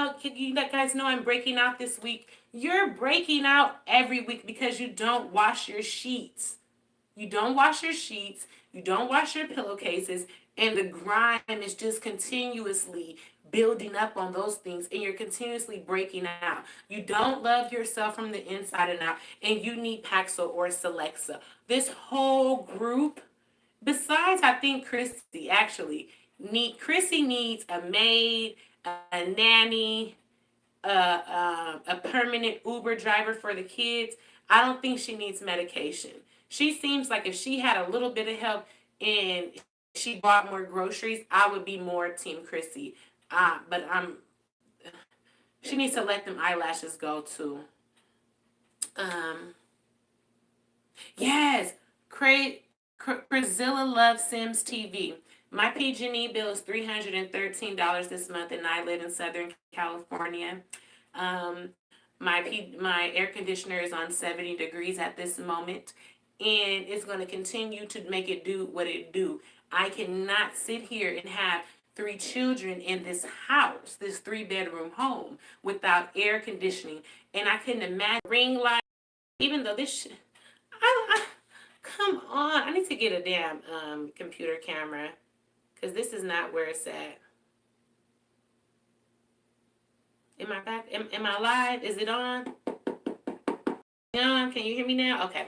guys know I'm breaking out this week. You're breaking out every week because you don't wash your sheets. You don't wash your sheets, you don't wash your pillowcases, and the grime is just continuously building up on those things, and you're continuously breaking out. You don't love yourself from the inside and out, and you need Paxil or Celexa. This whole group, besides, I think Chrissy actually Chrissy needs a maid, a nanny, a permanent Uber driver for the kids. I don't think she needs medication. She seems like if she had a little bit of help and she bought more groceries, I would be more Team Chrissy. But she needs to let them eyelashes go too. Yes, Priscilla loves Sims TV. My PG&E bill is $313 this month, and I live in Southern California. Um, my air conditioner is on 70 degrees at this moment, and it's going to continue to make it do what it do. I cannot sit here and have three children in this house, this 3-bedroom home, without air conditioning. And I couldn't imagine ring light, even though I come on, I need to get a damn computer camera, because this is not where it's at. Am I back? Am I live? Is it on? Can you hear me now? Okay.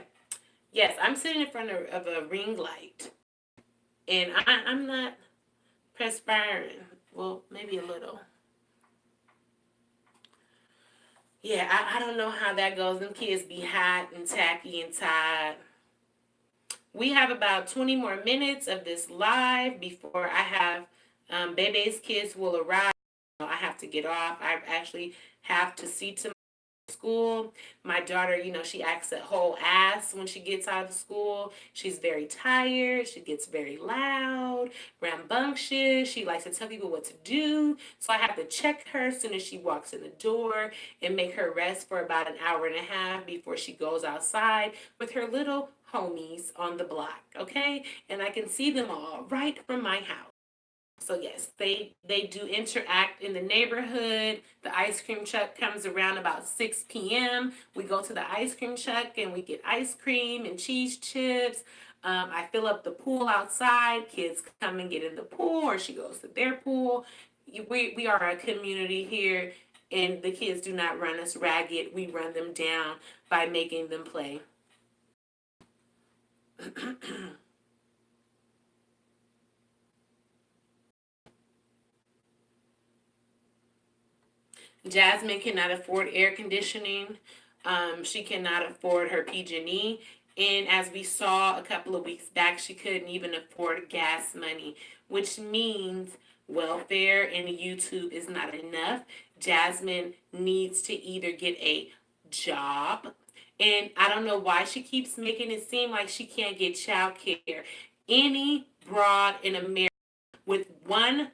Yes, I'm sitting in front of a ring light, and I'm not perspiring. Well, maybe a little. Yeah, I don't know how that goes. Them kids be hot and tacky and tired. We have about 20 more minutes of this live before I have Bebe's kids will arrive. I have to get off. I actually have to see to school. My daughter, she acts a whole ass when she gets out of school. She's very tired. She gets very loud, rambunctious. She likes to tell people what to do. So I have to check her as soon as she walks in the door and make her rest for about an hour and a half before she goes outside with her little homies on the block, okay? And I can see them all right from my house. So yes, they do interact in the neighborhood. The ice cream truck comes around about 6 p.m. We go to the ice cream truck and we get ice cream and cheese chips. I fill up the pool outside. Kids come and get in the pool, or she goes to their pool. We are a community here, and the kids do not run us ragged. We run them down by making them play. Jasmine cannot afford air conditioning. She cannot afford her PG&E. And as we saw a couple of weeks back, she couldn't even afford gas money, which means welfare and YouTube is not enough. Jasmine needs to either get a job, and I don't know why she keeps making it seem like she can't get child care. Any broad in America with one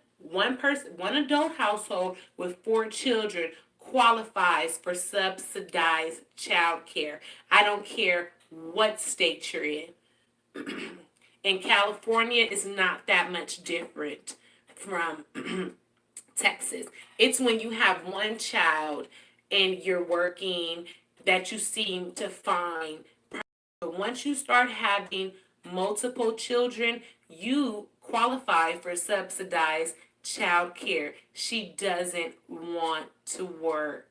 adult household with 4 children qualifies for subsidized child care. I don't care what state you're in. And California is not that much different from Texas. It's when you have one child and you're working that you seem to find. But once you start having multiple children, you qualify for subsidized child care. She doesn't want to work.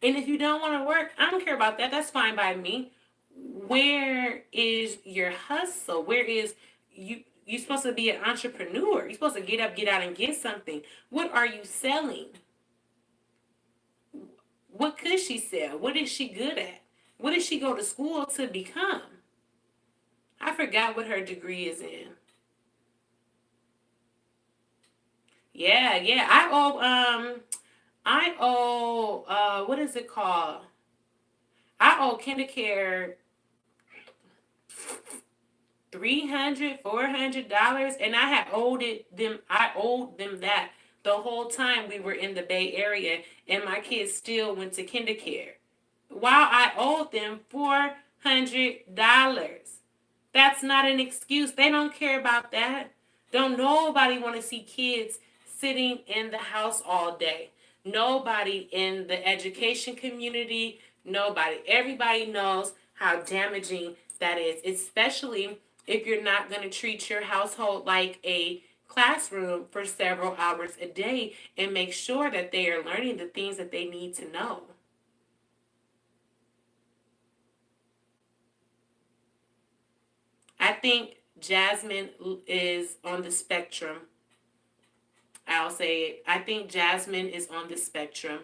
And if you don't want to work, I don't care about that. That's fine by me. Where is your hustle? Where is you? You're supposed to be an entrepreneur. You're supposed to get up, get out, and get something. What are you selling? What could she sell? What is she good at? What did she go to school to become? I forgot what her degree is in. Yeah. I owe what is it called? I owe KinderCare $300, $400, and I owed them that the whole time we were in the Bay Area, and my kids still went to KinderCare. While I owed them $400. That's not an excuse. They don't care about that. Don't nobody want to see kids sitting in the house all day. Nobody in the education community, nobody. Everybody knows how damaging that is, especially if you're not going to treat your household like a classroom for several hours a day and make sure that they are learning the things that they need to know. I think Jasmine is on the spectrum. I'll say it. I think Jasmine is on the spectrum.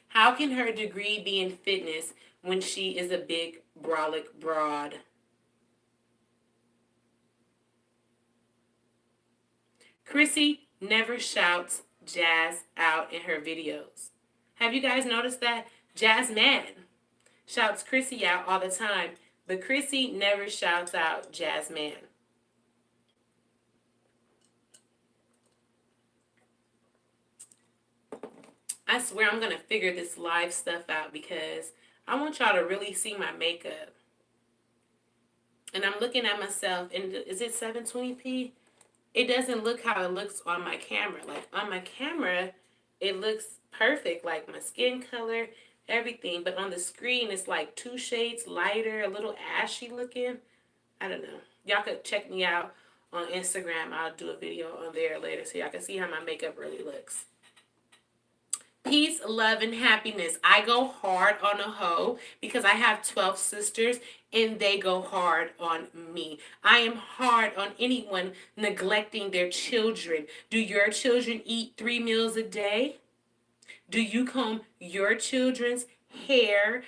How can her degree be in fitness when she is a big brolic broad? Chrissy never shouts Jazz out in her videos. Have you guys noticed that? Jasmine shouts Chrissy out all the time, but Chrissy never shouts out Jasmine. I swear I'm going to figure this live stuff out because I want y'all to really see my makeup. And I'm looking at myself, and is it 720p? It doesn't look how it looks on my camera. Like on my camera, it looks perfect, like my skin color, everything. But on the screen, it's like 2 shades lighter, a little ashy looking. I don't know. Y'all could check me out on Instagram. I'll do a video on there later so y'all can see how my makeup really looks. Peace, love, and happiness. I go hard on a hoe because I have 12 sisters and they go hard on me. I am hard on anyone neglecting their children. Do your children eat 3 meals a day? Do you comb your children's hair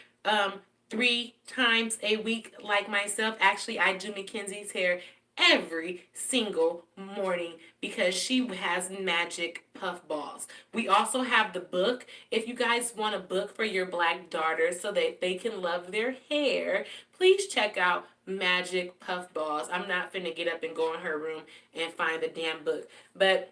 3 times a week like myself? Actually, I do Mackenzie's hair every single morning because she has magic puff balls. We also have the book. If you guys want a book for your black daughters so that they can love their hair, please check out Magic Puff Balls. I'm not finna get up and go in her room and find the damn book. But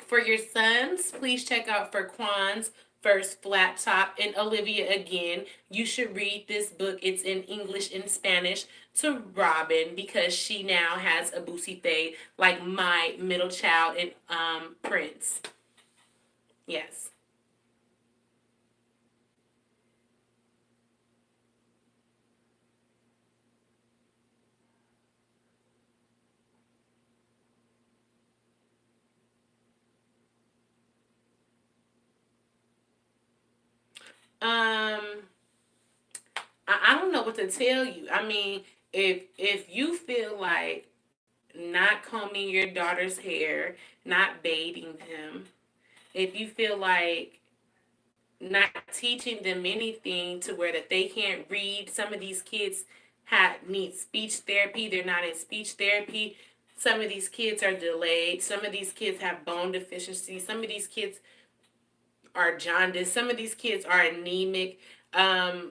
for your sons, please check out For Quan's First Flat Top. And Olivia, again, you should read this book. It's in English and Spanish to Robin because she now has a boosie fade like my middle child and Prince. Yes. Um, I don't know what to tell you. I mean, if you feel like not combing your daughter's hair, not bathing them, if you feel like not teaching them anything to where that they can't read, some of these kids need speech therapy. They're not in speech therapy. Some of these kids are delayed. Some of these kids have bone deficiency. Some of these kids are jaundiced. Some of these kids are anemic. Um,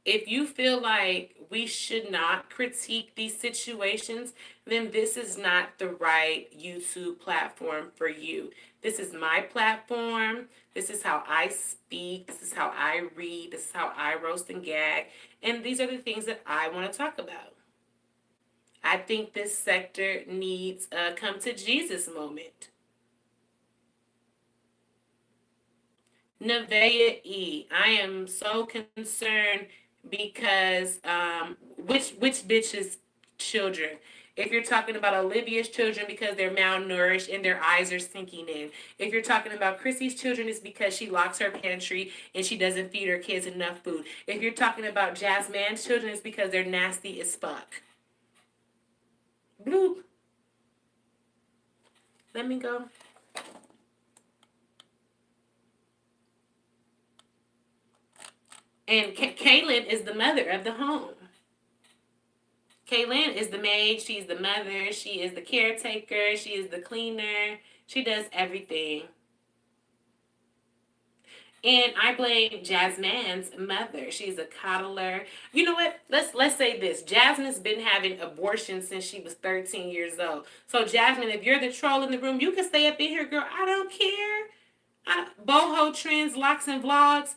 if you feel like we should not critique these situations, then this is not the right YouTube platform for you. This is my platform. This is how I speak. This is how I read. This is how I roast and gag. And these are the things that I want to talk about. I think this sector needs a come to Jesus moment. Nevaeh E. I am so concerned because which bitch's children? If you're talking about Olivia's children because they're malnourished and their eyes are sinking in. If you're talking about Chrissy's children, it's because she locks her pantry and she doesn't feed her kids enough food. If you're talking about Jasmine's children, it's because they're nasty as fuck. Bloop. Let me go. And Kaylin is the mother of the home. Kaylin is the maid. She's the mother. She is the caretaker. She is the cleaner. She does everything. And I blame Jasmine's mother. She's a coddler. You know what? Let's say this. Jasmine's been having abortions since she was 13 years old. So Jasmine, if you're the troll in the room, you can stay up in here, girl. I don't care. Boho Trends, Locks and Vlogs.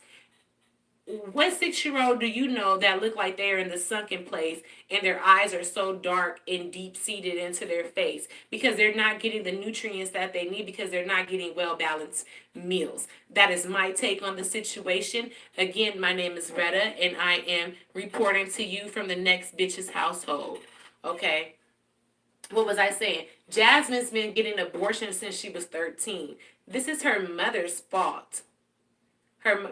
What 6-year-old do you know that look like they're in the sunken place and their eyes are so dark and deep seated into their face because they're not getting the nutrients that they need because they're not getting well balanced meals? That is my take on the situation. Again, my name is Retta and I am reporting to you from the next bitch's household. Okay. What was I saying? Jasmine's been getting abortions since she was 13. This is her mother's fault.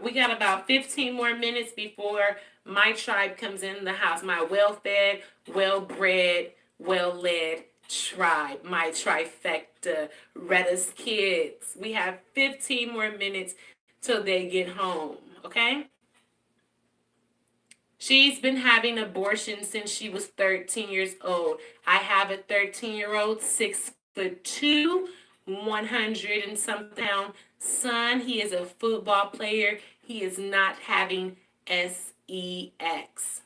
We got about 15 more minutes before my tribe comes in the house. My well-fed, well-bred, well-led tribe. My trifecta. Retta's kids. We have 15 more minutes till they get home. Okay? She's been having abortions since she was 13 years old. I have a 13-year-old, 6'2", 100 and something pound son. He is a football player. He is not having sex.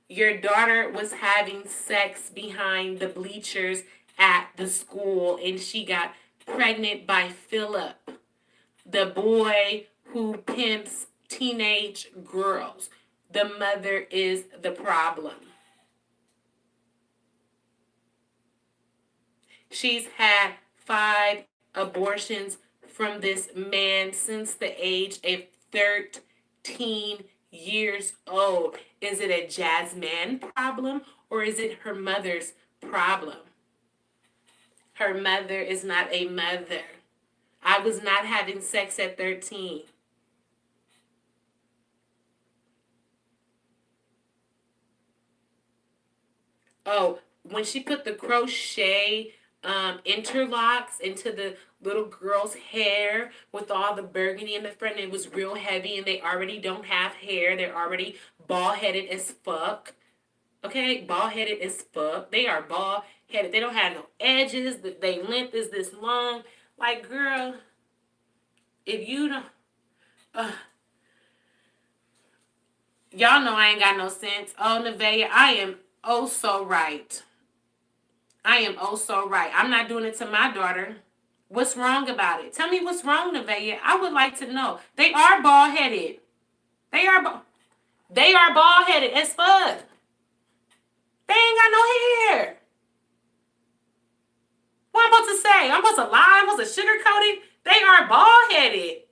Your daughter was having sex behind the bleachers at the school and she got pregnant by Philip, the boy who pimps teenage girls. The mother is the problem. She's had 5 abortions from this man since the age of 13 years old. Is it a Jasmine problem or is it her mother's problem? Her mother is not a mother. I was not having sex at 13. Oh, when she put the crochet interlocks into the little girl's hair with all the burgundy in the front, it was real heavy and they already don't have hair. They're already bald headed as fuck. Okay, bald headed as fuck. They are bald headed. They don't have no edges. Their length is this long. Like, girl, if you don't, uh, y'all know I ain't got no sense. Oh, Nevaeh, I am oh so right. I am oh so right. I'm not doing it to my daughter. What's wrong about it? Tell me what's wrong, Nevaeh. I would like to know. They are bald headed. They are they are bald headed as fuck. They ain't got no hair. What I'm supposed to say? I'm supposed to lie? I'm supposed to sugarcoat it? They are bald headed.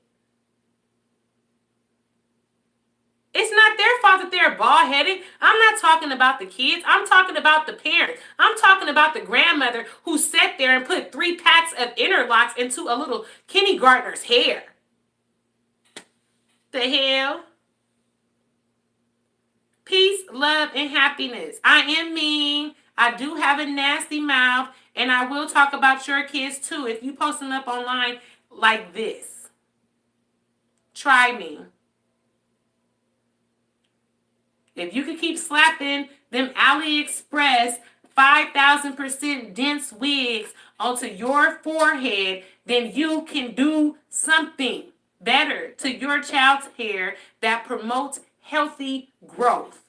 It's not their fault that they're bald headed. I'm not talking about the kids. I'm talking about the parents. I'm talking about the grandmother who sat there and put 3 packs of interlocks into a little kindergartner's hair. The hell? Peace, love, and happiness. I am mean. I do have a nasty mouth. And I will talk about your kids too if you post them up online like this. Try me. If you can keep slapping them AliExpress 5,000% dense wigs onto your forehead, then you can do something better to your child's hair that promotes healthy growth.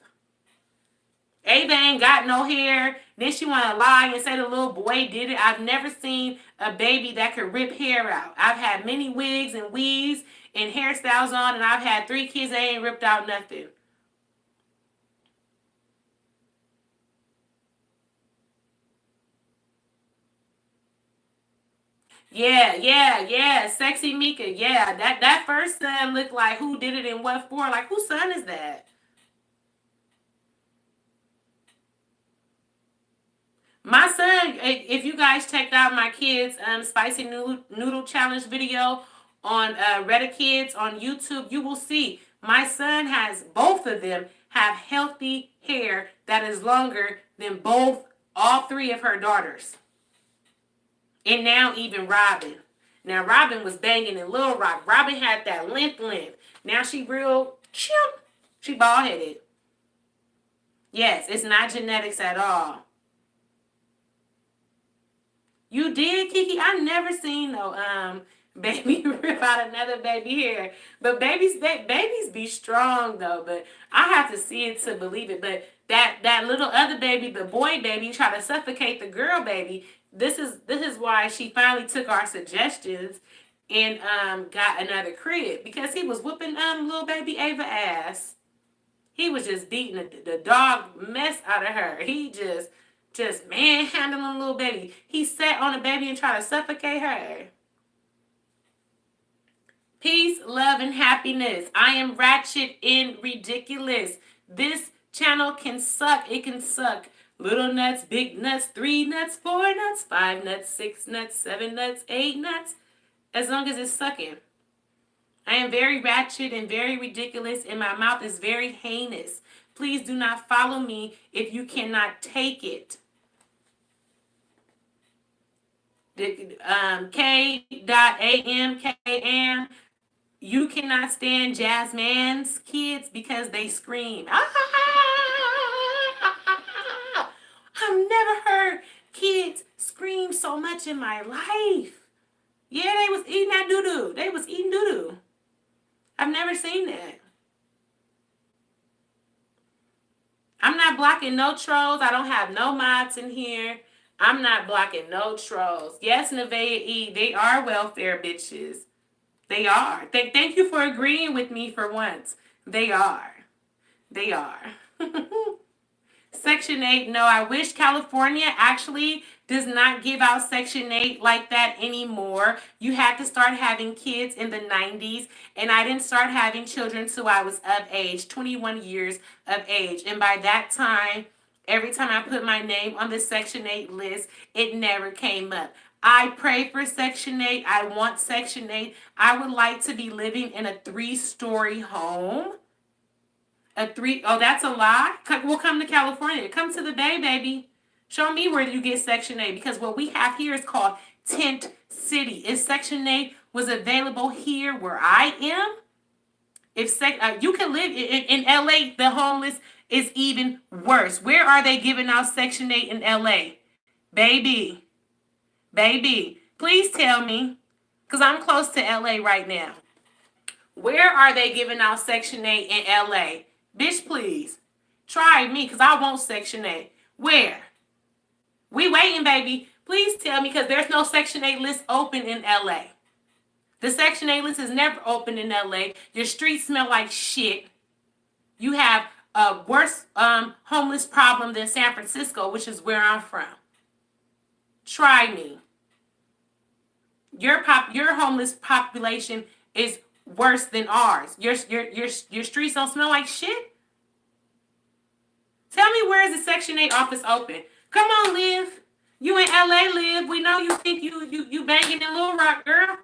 Ava ain't got no hair. Then she want to lie and say the little boy did it. I've never seen a baby that could rip hair out. I've had many wigs and weaves and hairstyles on, and I've had 3 kids that ain't ripped out nothing. Yeah. Sexy Mika. Yeah, that first son looked like who did it and what for. Like, whose son is that? My son, if you guys checked out my kids' spicy noodle challenge video on Reddit Kids on YouTube, you will see my son has, both of them have healthy hair that is longer than all 3 of her daughters. And now even Robin. Now Robin was banging in Little Rock. Robin had that length. Now she real chimp. She bald headed. Yes, it's not genetics at all. You did, Kiki? I never seen no baby rip out another baby hair. But babies be strong though. But I have to see it to believe it. But that little other baby, the boy baby, try to suffocate the girl baby. This is why she finally took our suggestions and got another crib because he was whooping little baby Ava ass. He was just beating the dog mess out of her. He just manhandling little baby. He sat on the baby and tried to suffocate her. Peace, love, and happiness. I am ratchet and ridiculous. This channel can suck. It can suck. Little nuts, big nuts, 3 nuts, 4 nuts, 5 nuts, 6 nuts, 7 nuts, 8 nuts. As long as it's sucking. I am very ratchet and very ridiculous, and my mouth is very heinous. Please do not follow me if you cannot take it. K.AM, you cannot stand Jasmine's kids because they scream. I've never heard kids scream so much in my life. Yeah, they was eating that doo-doo. They was eating doo-doo. I've never seen that. I'm not blocking no trolls. I don't have no mods in here. I'm not blocking no trolls. Yes, Nevaeh E, they are welfare bitches. They are. Thank you for agreeing with me for once. They are. They are. Section 8, no, I wish California actually does not give out Section 8 like that anymore. You had to start having kids in the 90s, and I didn't start having children till I was of age, 21 years of age. And by that time, every time I put my name on the Section 8 list, it never came up. I pray for Section 8. I want Section 8. I would like to be living in a 3-story home. Oh, that's a lie? We'll come to California. Come to the Bay, baby. Show me where you get Section 8, because what we have here is called Tent City. If Section 8 was available here where I am, you can live in LA, the homeless is even worse. Where are they giving out Section 8 in LA? Baby, please tell me, because I'm close to LA right now. Where are they giving out Section 8 in LA? Bitch, please. Try me, because I want Section 8. Where? We waiting, baby. Please tell me, because there's no Section 8 list open in LA. The Section 8 list is never open in LA. Your streets smell like shit. You have a worse homeless problem than San Francisco, which is where I'm from. Try me. Your homeless population is worse than ours. Your streets don't smell like shit. Tell me, where is the Section 8 office open? Come on, Liv. You in LA, Liv. We know you think you banging in Little Rock, girl.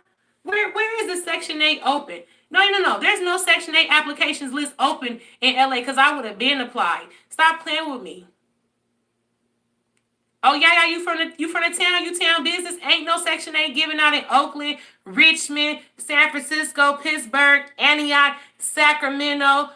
Where is the Section 8 open? No. There's no Section 8 applications list open in LA, because I would have been applied. Stop playing with me. Oh, yeah, you from the town, you town business. Ain't no Section 8 given out in Oakland, Richmond, San Francisco, Pittsburgh, Antioch, Sacramento,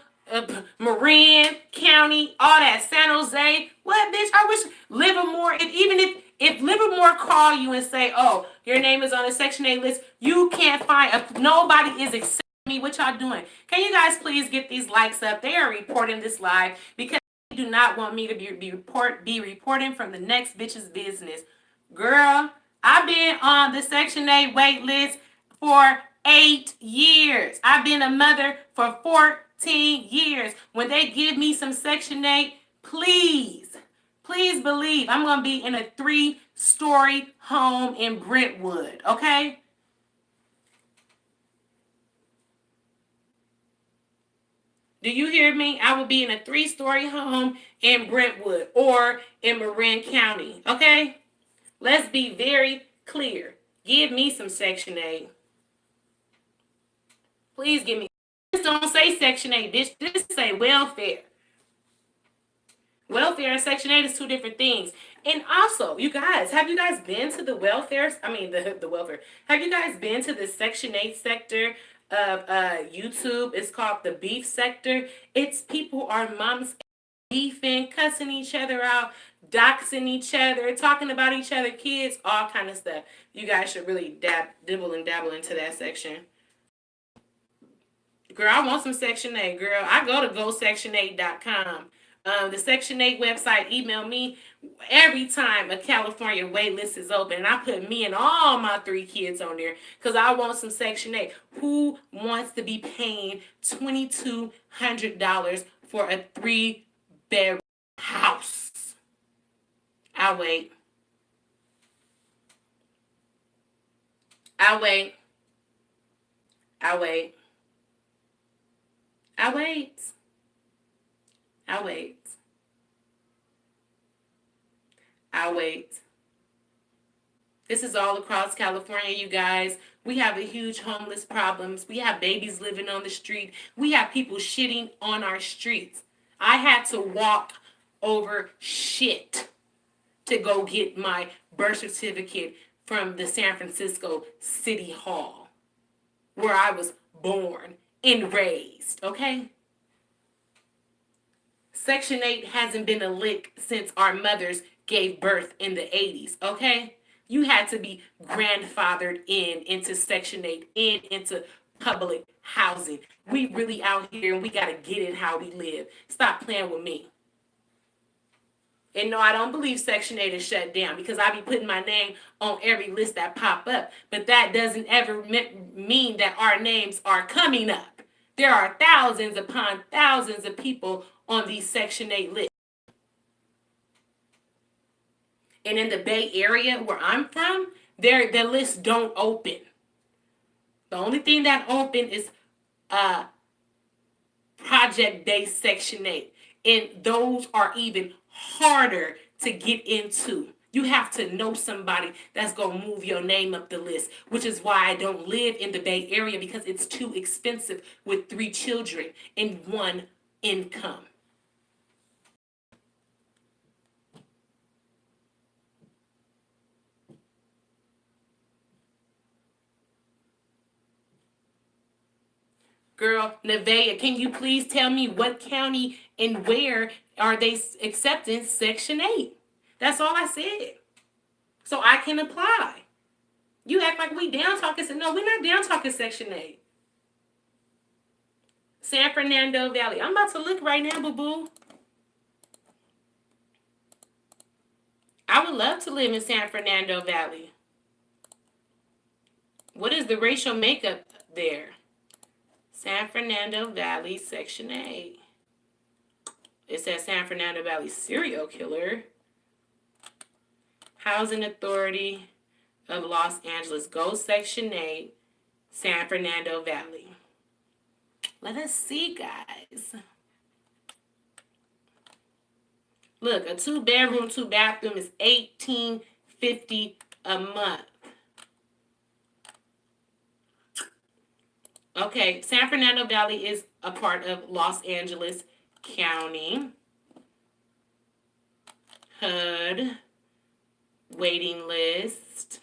Marin County, all that, San Jose. What, bitch? I wish Livermore, if Livermore call you and say, oh, your name is on the Section 8 list, you can't find, nobody is accepting me. What y'all doing? Can you guys please get these likes up? They are reporting this live because do not want me to be reporting from the next bitch's business. Girl, I've been on the Section 8 wait list for 8 years. I've been a mother for 14 years. When they give me some Section 8, please believe I'm going to be in a 3-story home in Brentwood, okay? Do you hear me? I will be in a 3-story home in Brentwood or in Marin County. Okay? Let's be very clear. Give me some Section 8. Please give me. This don't say Section 8, bitch. This say welfare. Welfare and Section 8 is 2 different things. And also, you guys, have you guys been to the welfare? I mean, the welfare. Have you guys been to the Section 8 sector of YouTube? It's called the beef sector. It's people are moms beefing, cussing each other out, doxing each other, talking about each other, kids, all kind of stuff. You guys should really dibble and dabble into that section. Girl, I want some Section 8, girl. I go to gosection8.com. The Section 8 website email me every time a California wait list is open. And I put me and all my 3 kids on there because I want some Section 8. Who wants to be paying $2,200 for a 3-bedroom house? I'll wait. I'll wait. I'll wait. I'll wait. I'll wait. I'll wait. This is all across California, you guys. We have a huge homeless problems. We have babies living on the street. We have people shitting on our streets. I had to walk over shit to go get my birth certificate from the San Francisco City Hall, where I was born and raised, okay? Section 8 hasn't been a lick since our mothers gave birth in the 80s, okay? You had to be grandfathered into Section 8, into public housing. We really out here and we got to get it how we live. Stop playing with me. And no, I don't believe Section 8 is shut down because I be putting my name on every list that pop up. But that doesn't ever mean that our names are coming up. There are thousands upon thousands of people on these Section 8 lists. And in the Bay Area where I'm from, the lists don't open. The only thing that open is project-based Section 8. And those are even harder to get into. You have to know somebody that's going to move your name up the list, which is why I don't live in the Bay Area because it's too expensive with 3 children and 1 income. Girl, Nevaeh, can you please tell me what county and where are they accepting Section 8? That's all I said. So I can apply. You act like we down talking. No, we're not down talking Section 8. San Fernando Valley. I'm about to look right now, boo-boo. I would love to live in San Fernando Valley. What is the racial makeup there? San Fernando Valley, Section 8. It says San Fernando Valley serial killer. Housing Authority of Los Angeles. Go Section 8, San Fernando Valley. Let us see, guys. Look, a 2-bedroom, 2-bathroom is $1,850 a month. Okay, San Fernando Valley is a part of Los Angeles County. HUD. Waiting list.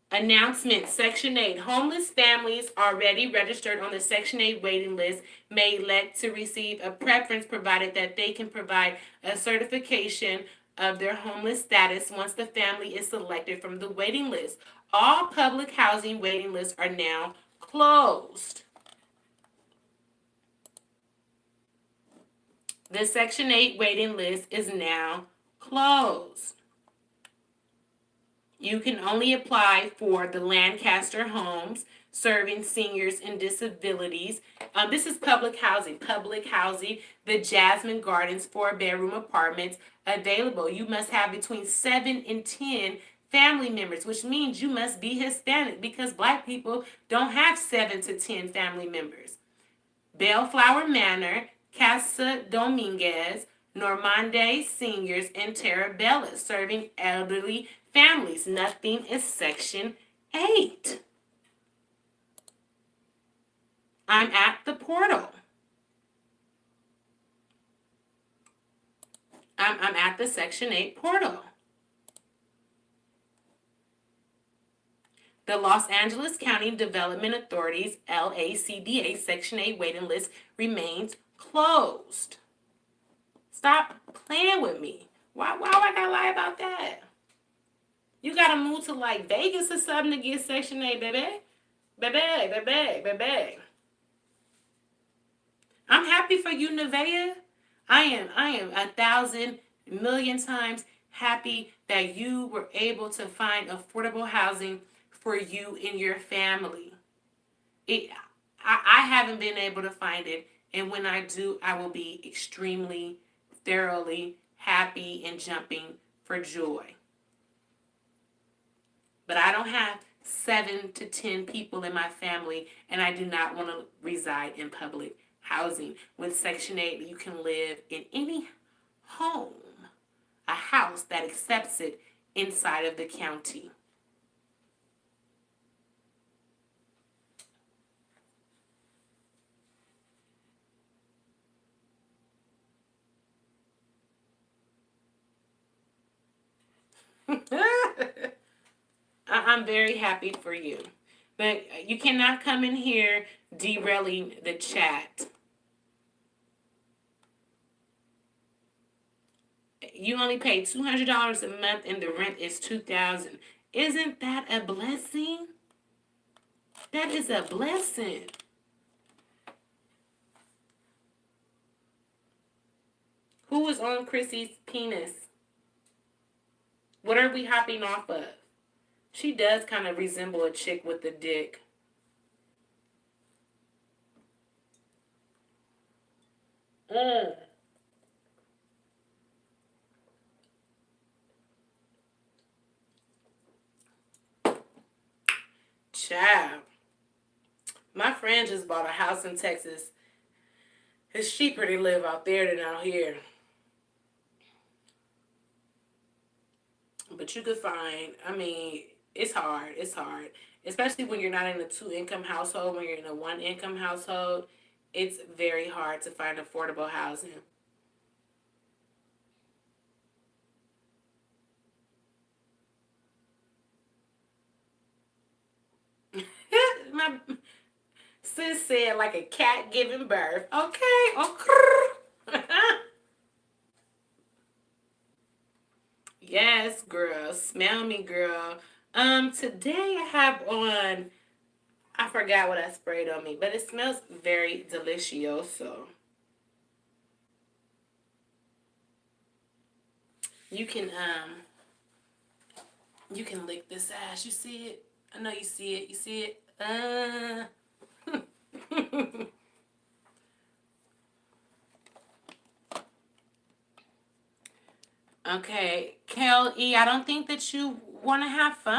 Announcement, Section 8. Homeless families already registered on the Section 8 waiting list may elect to receive a preference provided that they can provide a certification of their homeless status once the family is selected from the waiting list. All public housing waiting lists are now closed. The Section 8 waiting list is now closed. You can only apply for the Lancaster Homes, serving seniors and disabilities. This is public housing. Public housing, the Jasmine Gardens 4-bedroom apartments available. You must have between 7 and 10 family members, which means you must be Hispanic because Black people don't have 7 to 10 family members. Bellflower Manor, Casa Dominguez, Normandie Seniors, and Terabella, serving elderly families. Nothing is Section 8. I'm at the portal. I'm at the Section 8 portal. The Los Angeles County Development Authority's LACDA Section 8 waiting list remains closed. Stop playing with me. Why I gotta lie about that? You gotta move to like Vegas or something to get Section 8, baby. Baby. I'm happy for you, Nevaeh. I am 1,000,000,000 times happy that you were able to find affordable housing for you and your family. It, I haven't been able to find it, and when I do, I will be extremely, thoroughly happy and jumping for joy. But I don't have 7 to 10 people in my family, and I do not want to reside in public housing. With Section 8, you can live in any home, a house that accepts it inside of the county. I'm very happy for you. But you cannot come in here derailing the chat. You only pay $200 a month and the rent is $2,000. Isn't that a blessing? That is a blessing. Who is on Chrissy's penis? What are we hopping off of? She does kind of resemble a chick with a dick. Mm. Child. My friend just bought a house in Texas. It's cheaper to live out there than out here. But you could find, I mean, it's hard. It's hard. Especially when you're not in a 2 income household, when you're in a 1 income household, it's very hard to find affordable housing. My sis said like a cat giving birth. Okay, okay. Yes, girl. Smell me, girl. Today I have on, I forgot what I sprayed on me, but it smells very delicioso. You can you can lick this ass. You see it? I know you see it. You see it? Okay, Kel E, I don't think that you want to have fun.